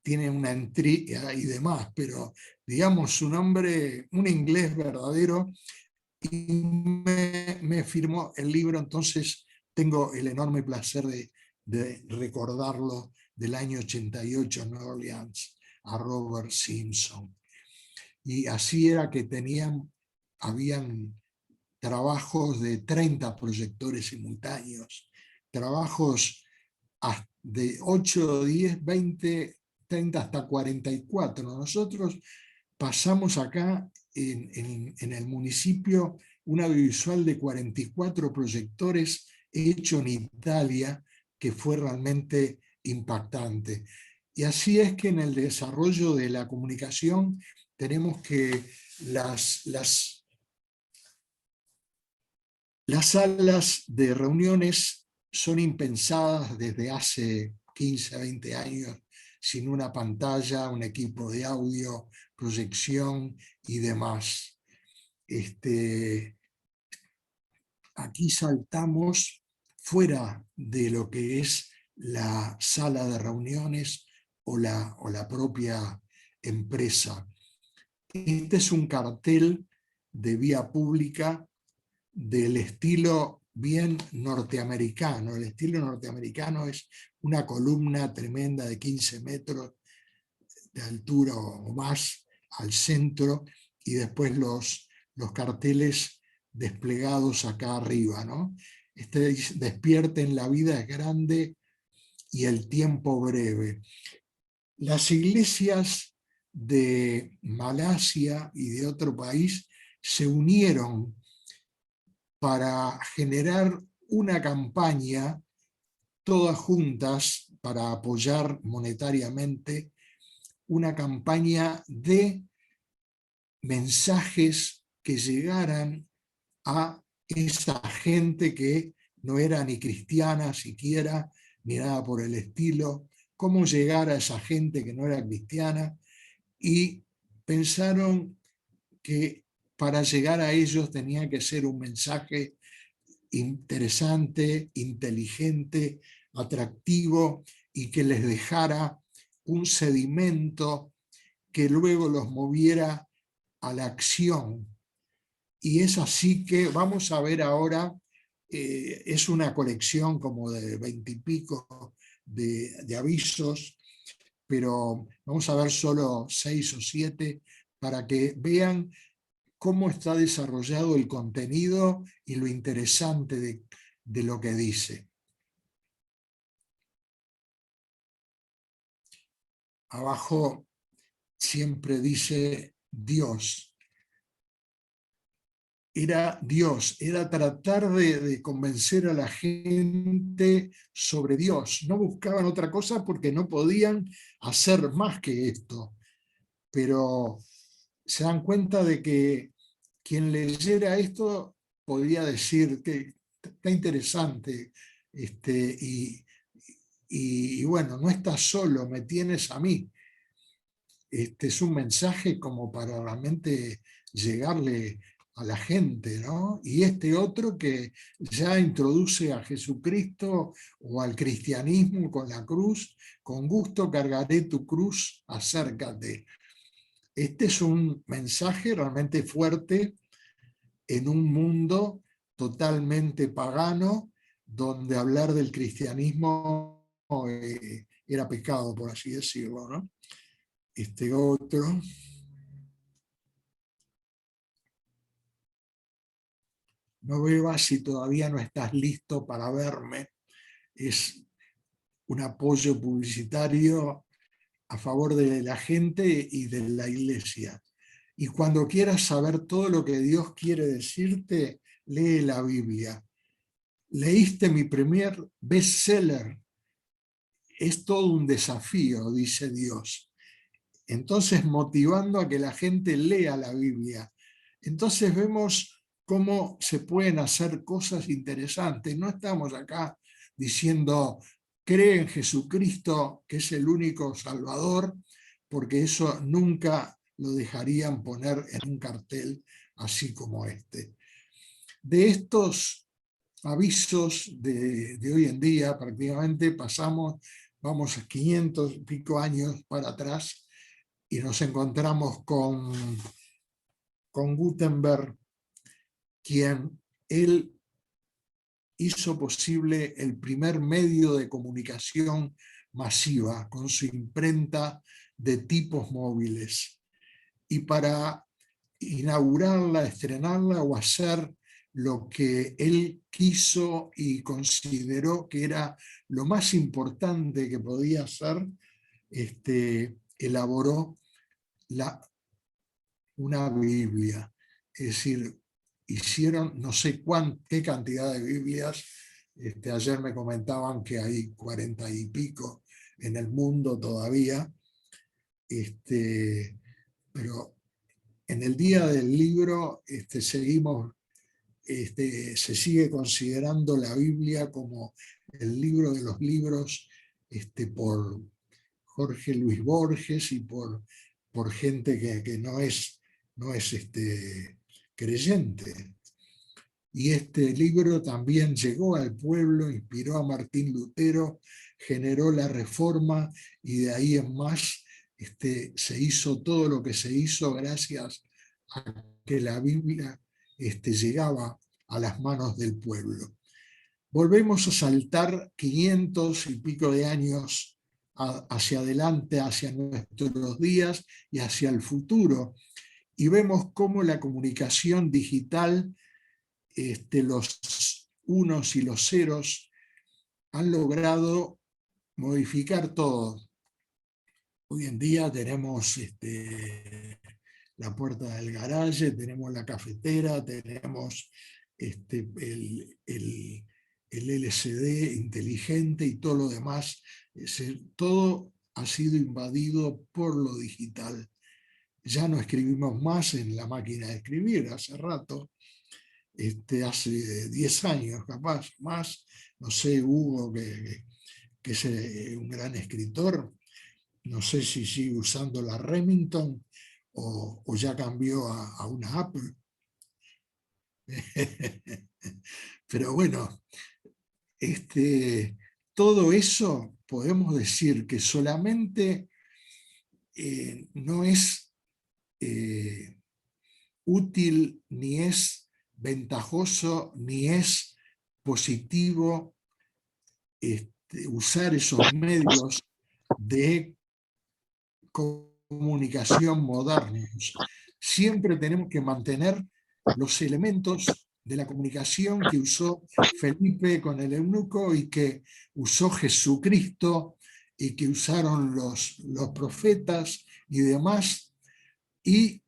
tiene una intriga y demás, pero digamos un hombre, un inglés verdadero, y me firmó el libro. Entonces tengo el enorme placer de recordarlo, del año 88 en Nueva Orleans, a Robert Simpson. Y así era que habían trabajos de 30 proyectores simultáneos, trabajos de 8, 10, 20, 30 hasta 44. Nosotros pasamos acá en el municipio un audiovisual de 44 proyectores hecho en Italia, que fue realmente impactante. Y así es que en el desarrollo de la comunicación tenemos que las salas de reuniones son impensadas desde hace 15, 20 años, sin una pantalla, un equipo de audio, proyección y demás. Aquí saltamos fuera de lo que es la sala de reuniones o la propia empresa. Este es un cartel de vía pública del estilo bien norteamericano. El estilo norteamericano es una columna tremenda de 15 metros de altura o más al centro, y después los carteles desplegados acá arriba, ¿no? Despierten, la vida es grande y el tiempo breve. Las iglesias de Malasia y de otro país se unieron para generar una campaña, todas juntas, para apoyar monetariamente una campaña de mensajes que llegaran a esa gente que no era ni cristiana siquiera, ni nada por el estilo, cómo llegar a esa gente que no era cristiana y pensaron que para llegar a ellos tenía que ser un mensaje interesante, inteligente, atractivo y que les dejara un sedimento que luego los moviera a la acción. Y es así que vamos a ver ahora, es una colección como de 20 y pico de avisos, pero vamos a ver solo 6 o 7 para que vean cómo está desarrollado el contenido y lo interesante de lo que dice. Abajo siempre dice Dios. Era Dios, era tratar de convencer a la gente sobre Dios. No buscaban otra cosa porque no podían hacer más que esto. Pero se dan cuenta de que quien leyera esto podría decir que está interesante, y bueno, no estás solo, me tienes a mí. Es un mensaje como para realmente llegarle a la gente, ¿no? Y este otro que ya introduce a Jesucristo o al cristianismo con la cruz: con gusto cargaré tu cruz, acércate. Este es un mensaje realmente fuerte en un mundo totalmente pagano, donde hablar del cristianismo era pecado, por así decirlo, ¿no? Este otro. No bebas si todavía no estás listo para verme. Es un apoyo publicitario a favor de la gente y de la iglesia. Y cuando quieras saber todo lo que Dios quiere decirte, lee la Biblia. Leíste mi primer bestseller. Es todo un desafío, dice Dios. Entonces, motivando a que la gente lea la Biblia. Entonces vemos cómo se pueden hacer cosas interesantes. No estamos acá diciendo, cree en Jesucristo, que es el único Salvador, porque eso nunca lo dejarían poner en un cartel así como este. De estos avisos de hoy en día, prácticamente vamos a 500 y pico años para atrás, y nos encontramos con Gutenberg, quien él hizo posible el primer medio de comunicación masiva con su imprenta de tipos móviles. Y para inaugurarla, estrenarla o hacer lo que él quiso y consideró que era lo más importante que podía hacer, elaboró una Biblia. Es decir, hicieron no sé qué cantidad de Biblias. Ayer me comentaban que hay 40 y pico en el mundo todavía. Pero en el día del libro se sigue considerando la Biblia como el libro de los libros, por Jorge Luis Borges y por gente que no es creyente. Y este libro también llegó al pueblo, inspiró a Martín Lutero, generó la Reforma, y de ahí en más se hizo todo lo que se hizo gracias a que la Biblia llegaba a las manos del pueblo. Volvemos a saltar 500 y pico de años hacia adelante, hacia nuestros días y hacia el futuro, y vemos cómo la comunicación digital, los unos y los ceros, han logrado modificar todo. Hoy en día tenemos la puerta del garaje, tenemos la cafetera, tenemos el LCD inteligente y todo lo demás. Todo ha sido invadido por lo digital. Ya no escribimos más en la máquina de escribir, hace rato, hace 10 años capaz, más. No sé, Hugo, que es un gran escritor, no sé si sigue usando la Remington o ya cambió a una Apple. Pero bueno, todo eso podemos decir que solamente no es útil, ni es ventajoso, ni es positivo usar esos medios de comunicación modernos. Siempre tenemos que mantener los elementos de la comunicación que usó Felipe con el eunuco y que usó Jesucristo y que usaron los profetas y demás, y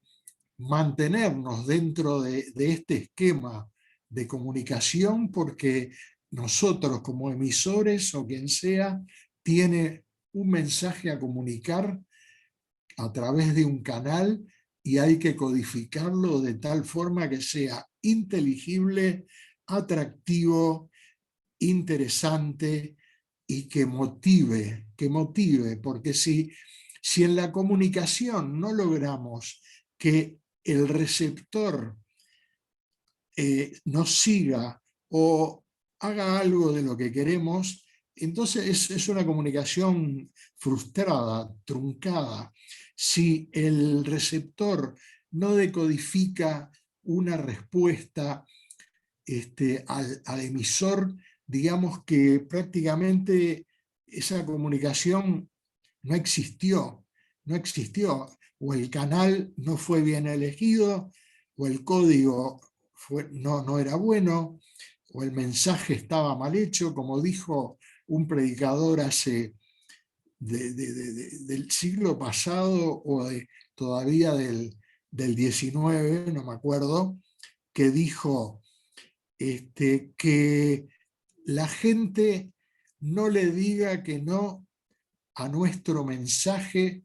mantenernos dentro de este esquema de comunicación, porque nosotros como emisores o quien sea tiene un mensaje a comunicar a través de un canal y hay que codificarlo de tal forma que sea inteligible, atractivo, interesante y que motive, porque si en la comunicación no logramos que el receptor nos siga o haga algo de lo que queremos, entonces es una comunicación frustrada, truncada. Si el receptor no decodifica una respuesta al emisor, digamos que prácticamente esa comunicación no existió, o el canal no fue bien elegido, o el código no era bueno, o el mensaje estaba mal hecho, como dijo un predicador del siglo pasado, o todavía del 19, no me acuerdo, que dijo que la gente no le diga que no a nuestro mensaje,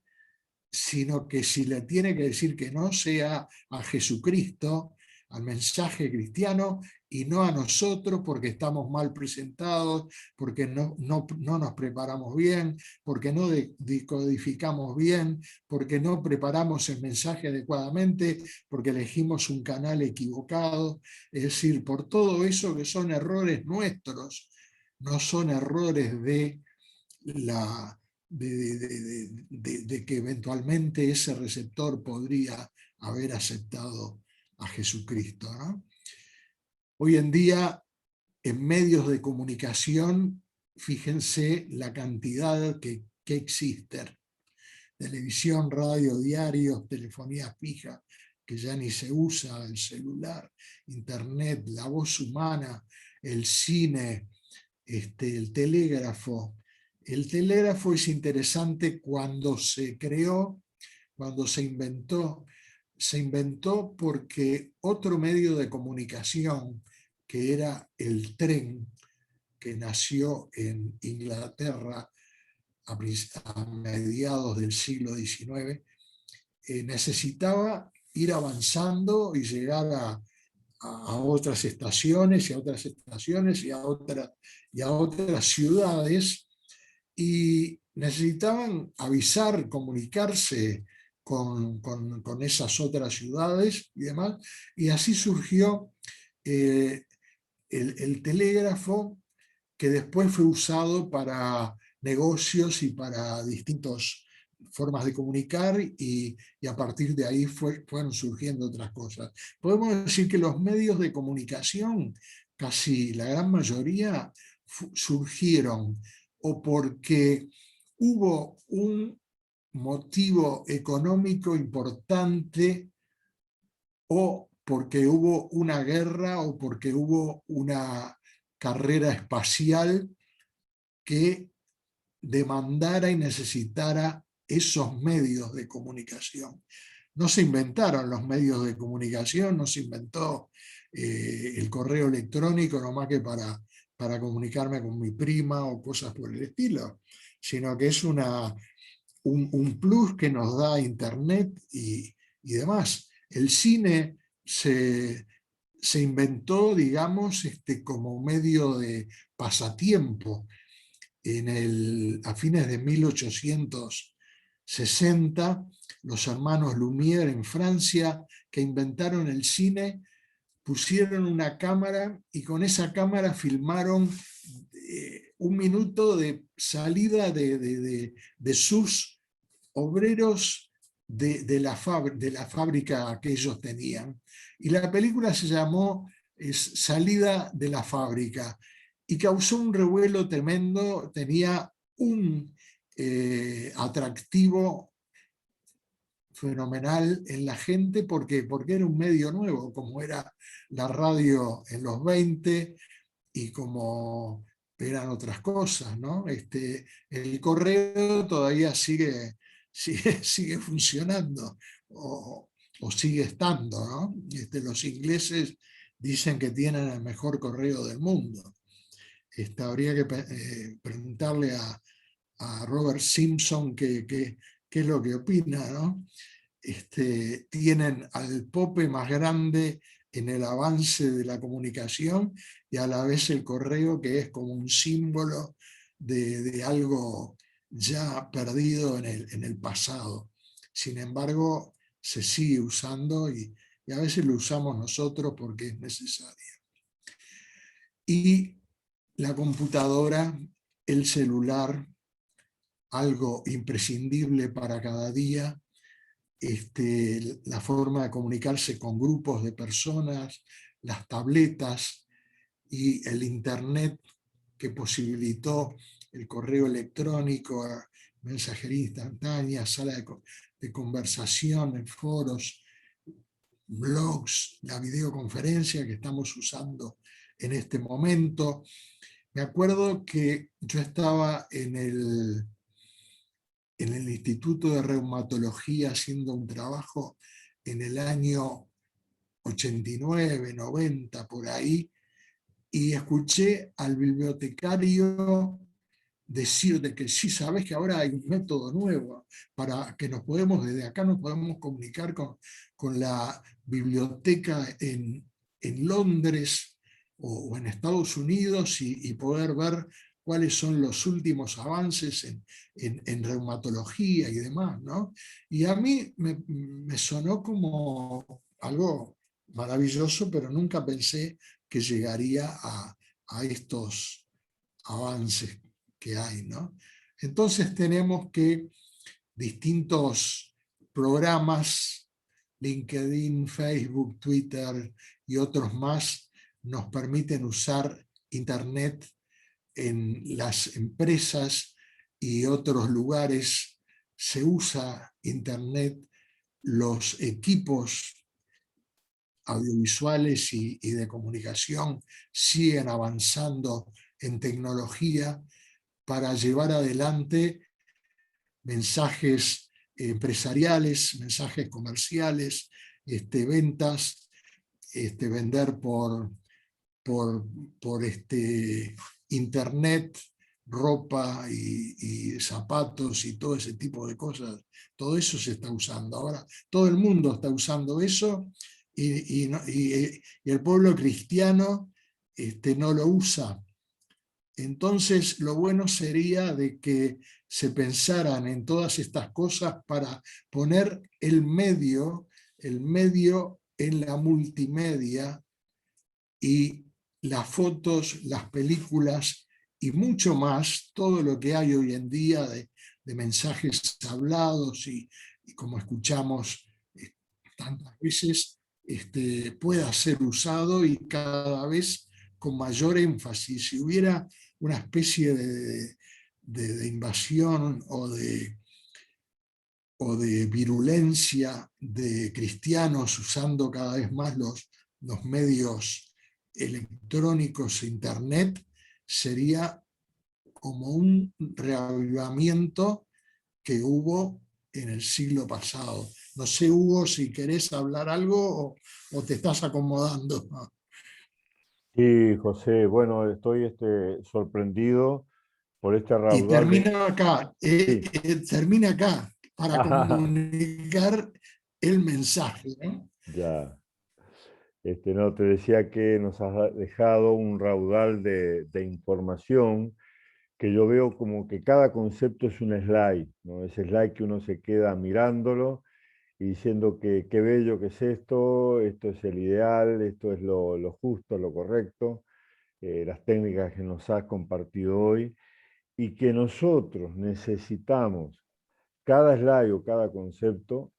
sino que si le tiene que decir que no, sea a Jesucristo, al mensaje cristiano, y no a nosotros porque estamos mal presentados, porque no nos preparamos bien, porque no decodificamos bien, porque no preparamos el mensaje adecuadamente, porque elegimos un canal equivocado. Es decir, por todo eso que son errores nuestros, no son errores de que eventualmente ese receptor podría haber aceptado a Jesucristo, ¿no? Hoy en día, en medios de comunicación, fíjense la cantidad que existen. Televisión, radio, diarios, telefonía fija, que ya ni se usa, el celular, internet, la voz humana, el cine, el telégrafo. El telégrafo es interesante cuando se creó, cuando se inventó porque otro medio de comunicación, que era el tren, que nació en Inglaterra a mediados del siglo XIX, necesitaba ir avanzando y llegar a otras estaciones y a otras estaciones y a otras ciudades, y necesitaban avisar, comunicarse con esas otras ciudades y demás, y así surgió el telégrafo, que después fue usado para negocios y para distintas formas de comunicar, y a partir de ahí fueron surgiendo otras cosas. Podemos decir que los medios de comunicación, casi la gran mayoría, surgieron o porque hubo un motivo económico importante, o porque hubo una guerra, o porque hubo una carrera espacial que demandara y necesitara esos medios de comunicación. No se inventaron los medios de comunicación, no se inventó el correo electrónico nomás que para comunicarme con mi prima o cosas por el estilo, sino que es un plus que nos da Internet y demás. El cine se inventó, digamos, como medio de pasatiempo a fines de 1800 60, los hermanos Lumière en Francia, que inventaron el cine, pusieron una cámara y con esa cámara filmaron 1 minuto de salida de sus obreros de la fábrica que ellos tenían. Y la película se llamó Salida de la fábrica y causó un revuelo tremendo, tenía un atractivo fenomenal en la gente. ¿Por qué? Porque era un medio nuevo, como era la radio en los 20 y como eran otras cosas, ¿no? El correo todavía sigue funcionando o sigue estando, ¿no? Los ingleses dicen que tienen el mejor correo del mundo. Habría que preguntarle a Robert Simpson qué es lo que opina, ¿no? Tienen al Pope más grande en el avance de la comunicación y a la vez el correo, que es como un símbolo de algo ya perdido en el pasado. Sin embargo, se sigue usando y a veces lo usamos nosotros porque es necesario. Y la computadora, el celular, algo imprescindible para cada día, la forma de comunicarse con grupos de personas, las tabletas y el internet que posibilitó el correo electrónico, mensajería instantánea, sala de conversación en foros, blogs, la videoconferencia que estamos usando en este momento. Me acuerdo que yo estaba en el Instituto de Reumatología haciendo un trabajo en el año 89, 90, por ahí, y escuché al bibliotecario decir de que sí, sabes que ahora hay un método nuevo para que desde acá nos podemos comunicar con la biblioteca en Londres o en Estados Unidos y poder ver cuáles son los últimos avances en reumatología y demás, ¿no? Y a mí me sonó como algo maravilloso, pero nunca pensé que llegaría a estos avances que hay, ¿no? Entonces tenemos que distintos programas, LinkedIn, Facebook, Twitter y otros más, nos permiten usar Internet en las empresas y otros lugares. Se usa Internet, los equipos audiovisuales y de comunicación siguen avanzando en tecnología para llevar adelante mensajes empresariales, mensajes comerciales, ventas, vender por internet, ropa y zapatos y todo ese tipo de cosas. Todo eso se está usando. Ahora todo el mundo está usando eso y el pueblo cristiano no lo usa. Entonces, lo bueno sería de que se pensaran en todas estas cosas para poner el medio en la multimedia y las fotos, las películas y mucho más, todo lo que hay hoy en día de mensajes hablados y como escuchamos tantas veces, pueda ser usado y cada vez con mayor énfasis. Si hubiera una especie de invasión o de virulencia de cristianos usando cada vez más los medios electrónicos e internet, sería como un reavivamiento que hubo en el siglo pasado. No sé, Hugo, si querés hablar algo o te estás acomodando. Sí, José, bueno, estoy sorprendido por este Y raudal de... termina acá, Sí. termina acá para comunicar el mensaje, ¿no? Ya. No, te decía que nos has dejado un raudal de información que yo veo como que cada concepto es un slide, ¿no? Ese slide que uno se queda mirándolo y diciendo que qué bello que es esto es el ideal, esto es lo justo, lo correcto, las técnicas que nos has compartido hoy, y que nosotros necesitamos cada slide o cada concepto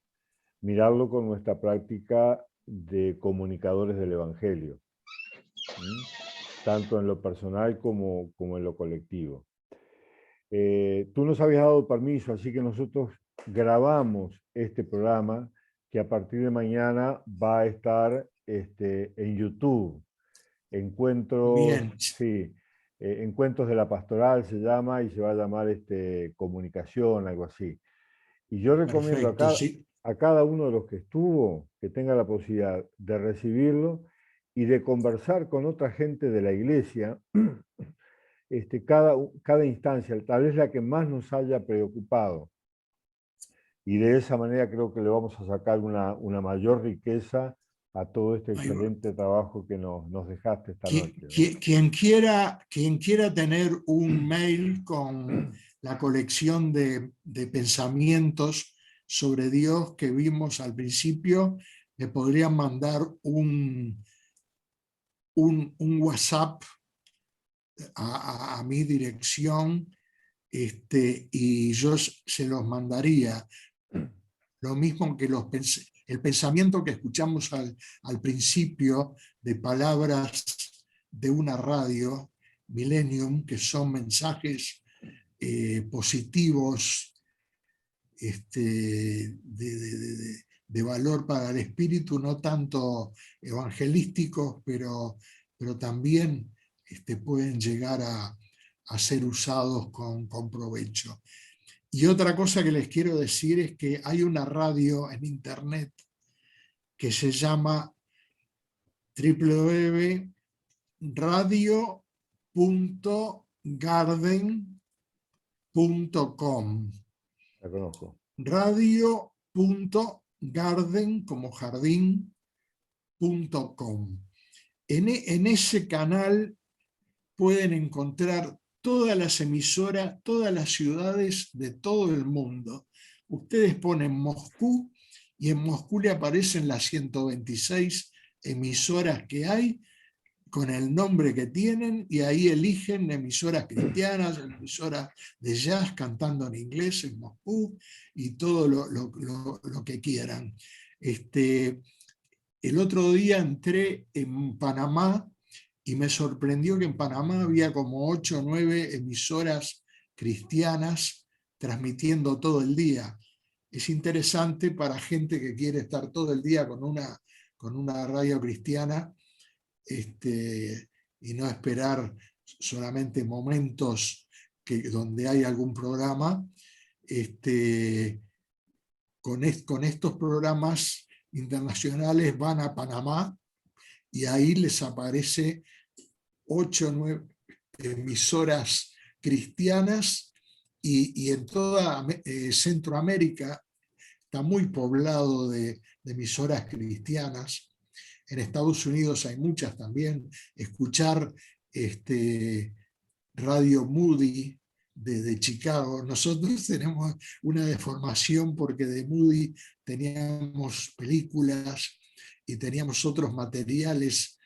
mirarlo con nuestra práctica de comunicadores del Evangelio, tanto en lo personal como en lo colectivo. Tú nos habías dado permiso, así que nosotros grabamos este programa que a partir de mañana va a estar en YouTube. Encuentros, Bien, sí, Encuentros de la Pastoral se llama y se va a llamar Comunicación, algo así. Y yo recomiendo perfecto, sí. a cada uno de los que estuvo que tenga la posibilidad de recibirlo y de conversar con otra gente de la iglesia, cada instancia, tal vez la que más nos haya preocupado. Y de esa manera creo que le vamos a sacar una mayor riqueza a todo este Ahí va. excelente trabajo que nos dejaste esta noche, ¿no? Quien quiera tener un mail con la colección de pensamientos sobre Dios que vimos al principio, me podrían mandar un WhatsApp a mi dirección, y yo se los mandaría. Lo mismo que el pensamiento que escuchamos al principio de palabras de una radio, Millennium, que son mensajes positivos, de valor para el espíritu, no tanto evangelísticos, pero también pueden llegar a ser usados con provecho. Y otra cosa que les quiero decir es que hay una radio en internet que se llama www.radio.garden.com. La conozco. Radio.garden como jardín.com. En ese canal pueden encontrar todas las emisoras, todas las ciudades de todo el mundo. Ustedes ponen Moscú y en Moscú le aparecen las 126 emisoras que hay con el nombre que tienen, y ahí eligen emisoras cristianas, emisoras de jazz cantando en inglés en Moscú y todo lo que quieran. El otro día entré en Panamá y me sorprendió que en Panamá había como 8 o 9 emisoras cristianas transmitiendo todo el día. Es interesante para gente que quiere estar todo el día con una radio cristiana, y no esperar solamente momentos donde hay algún programa. Con estos programas internacionales van a Panamá y ahí les aparece 8 o 9 emisoras cristianas, y en toda Centroamérica está muy poblado de emisoras cristianas. En Estados Unidos hay muchas también. Escuchar Radio Moody de Chicago. Nosotros tenemos una deformación porque de Moody teníamos películas y teníamos otros materiales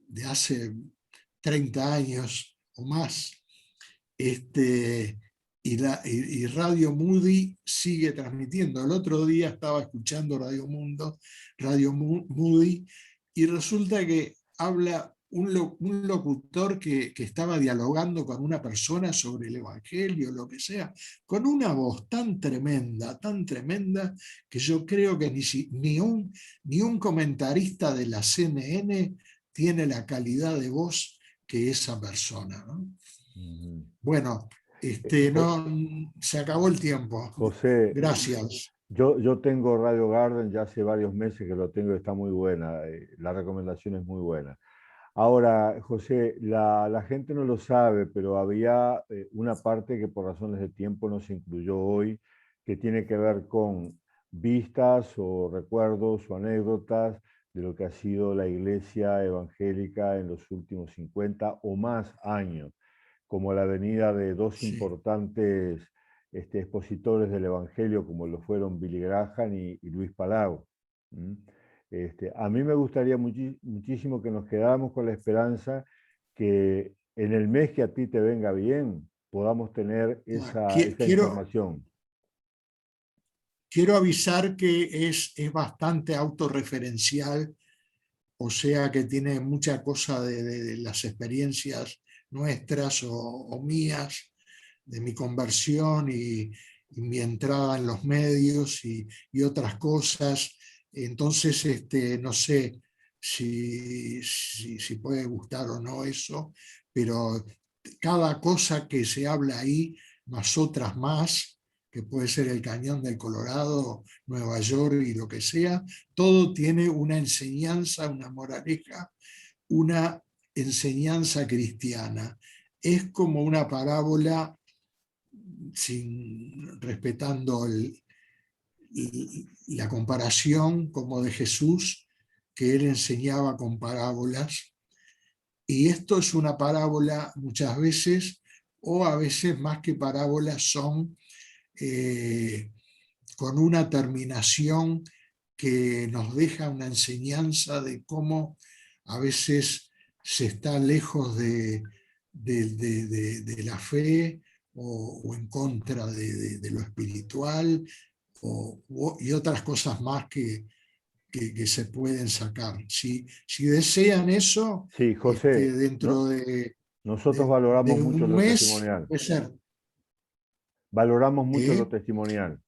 de hace 30 años o más. Y Radio Moody sigue transmitiendo. El otro día estaba escuchando Radio Moody, y resulta que habla un locutor que estaba dialogando con una persona sobre el Evangelio, lo que sea, con una voz tan tremenda, que yo creo que ni un comentarista de la CNN tiene la calidad de voz que esa persona, ¿no? Bueno, se acabó el tiempo. José, Gracias. yo tengo Radio Garden ya hace varios meses que lo tengo y está muy buena. La recomendación es muy buena. Ahora, José, la gente no lo sabe, pero había una parte que por razones de tiempo no se incluyó hoy, que tiene que ver con vistas o recuerdos o anécdotas de lo que ha sido la iglesia evangélica en los últimos 50 o más años. como la venida de dos Sí. importantes expositores del Evangelio, como lo fueron Billy Graham y Luis Palau. A mí me gustaría muchísimo que nos quedáramos con la esperanza que en el mes que a ti te venga bien, podamos tener esa información. Quiero avisar que es bastante autorreferencial, o sea que tiene mucha cosa de las experiencias nuestras o mías, de mi conversión y mi entrada en los medios y otras cosas. Entonces, no sé si puede gustar o no eso, pero cada cosa que se habla ahí, más otras más, que puede ser el Cañón del Colorado, Nueva York y lo que sea, todo tiene una enseñanza, una moraleja, una enseñanza cristiana. Es como una parábola, respetando la comparación como de Jesús, que él enseñaba con parábolas. Y esto es una parábola muchas veces, o a veces más que parábolas son con una terminación que nos deja una enseñanza de cómo a veces se está lejos de la fe o en contra de lo espiritual y otras cosas más que se pueden sacar. Si desean eso, Sí, José, dentro nosotros valoramos de mucho un lo mes, testimonial. puede ser. Valoramos mucho lo testimonial.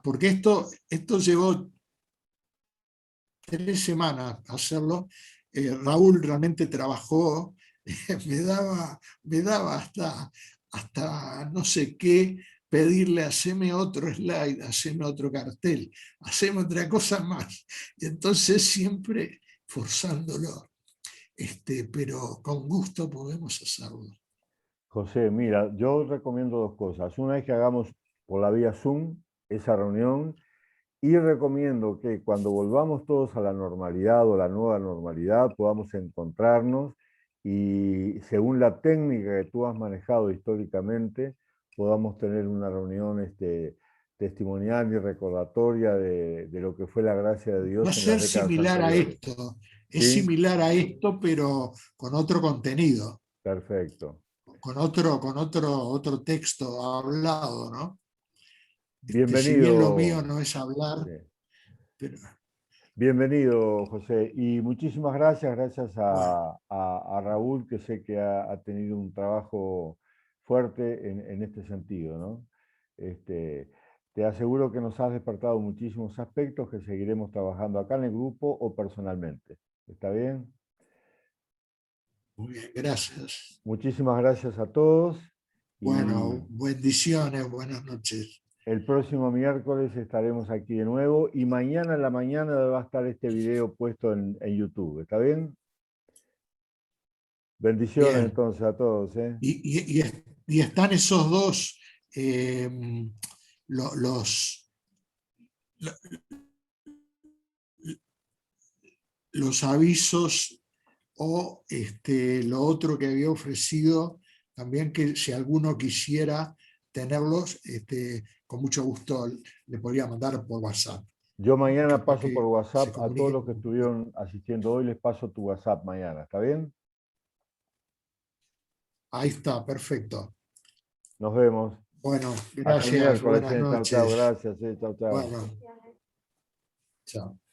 Porque esto llevó 3 semanas hacerlo. Raúl realmente trabajó, me daba hasta no sé qué, pedirle, haceme otro slide, haceme otro cartel, haceme otra cosa más. Y entonces siempre forzándolo, pero con gusto podemos hacerlo. José, mira, yo recomiendo dos cosas. Una es que hagamos por la vía Zoom esa reunión. Y recomiendo que cuando volvamos todos a la normalidad o la nueva normalidad, podamos encontrarnos y según la técnica que tú has manejado históricamente, podamos tener una reunión testimonial y recordatoria de lo que fue la gracia de Va a Dios en las ser décadas similar a anteriores. esto, es ¿Sí? similar a esto, pero con otro contenido, Perfecto. con otro texto hablado, ¿no? Si bien lo mío Bienvenido. no es hablar, Sí. pero Bienvenido, José. Y muchísimas gracias bueno, a Raúl, que sé que ha tenido un trabajo fuerte en este sentido, ¿no? Te aseguro que nos has despertado muchísimos aspectos que seguiremos trabajando acá en el grupo o personalmente. ¿Está bien? muy bien, gracias. Muchísimas gracias a todos y Bueno, bendiciones, buenas noches. el próximo miércoles estaremos aquí de nuevo y mañana en la mañana va a estar este video puesto en YouTube. ¿Está bien? Bendiciones Bien, entonces a todos, ¿eh? y están esos dos, los, los avisos o lo otro que había ofrecido, también que si alguno quisiera tenerlos, con mucho gusto le podría mandar por WhatsApp. Yo mañana Capaz paso por que se WhatsApp a todos comuniquen los que con... estuvieron asistiendo hoy, les paso tu WhatsApp mañana, ¿está bien? Ahí está, perfecto. Nos vemos. Bueno, Hasta el gracias, miércoles, buenas chao, chao, noches. gracias, chao, chao. Bueno, chao.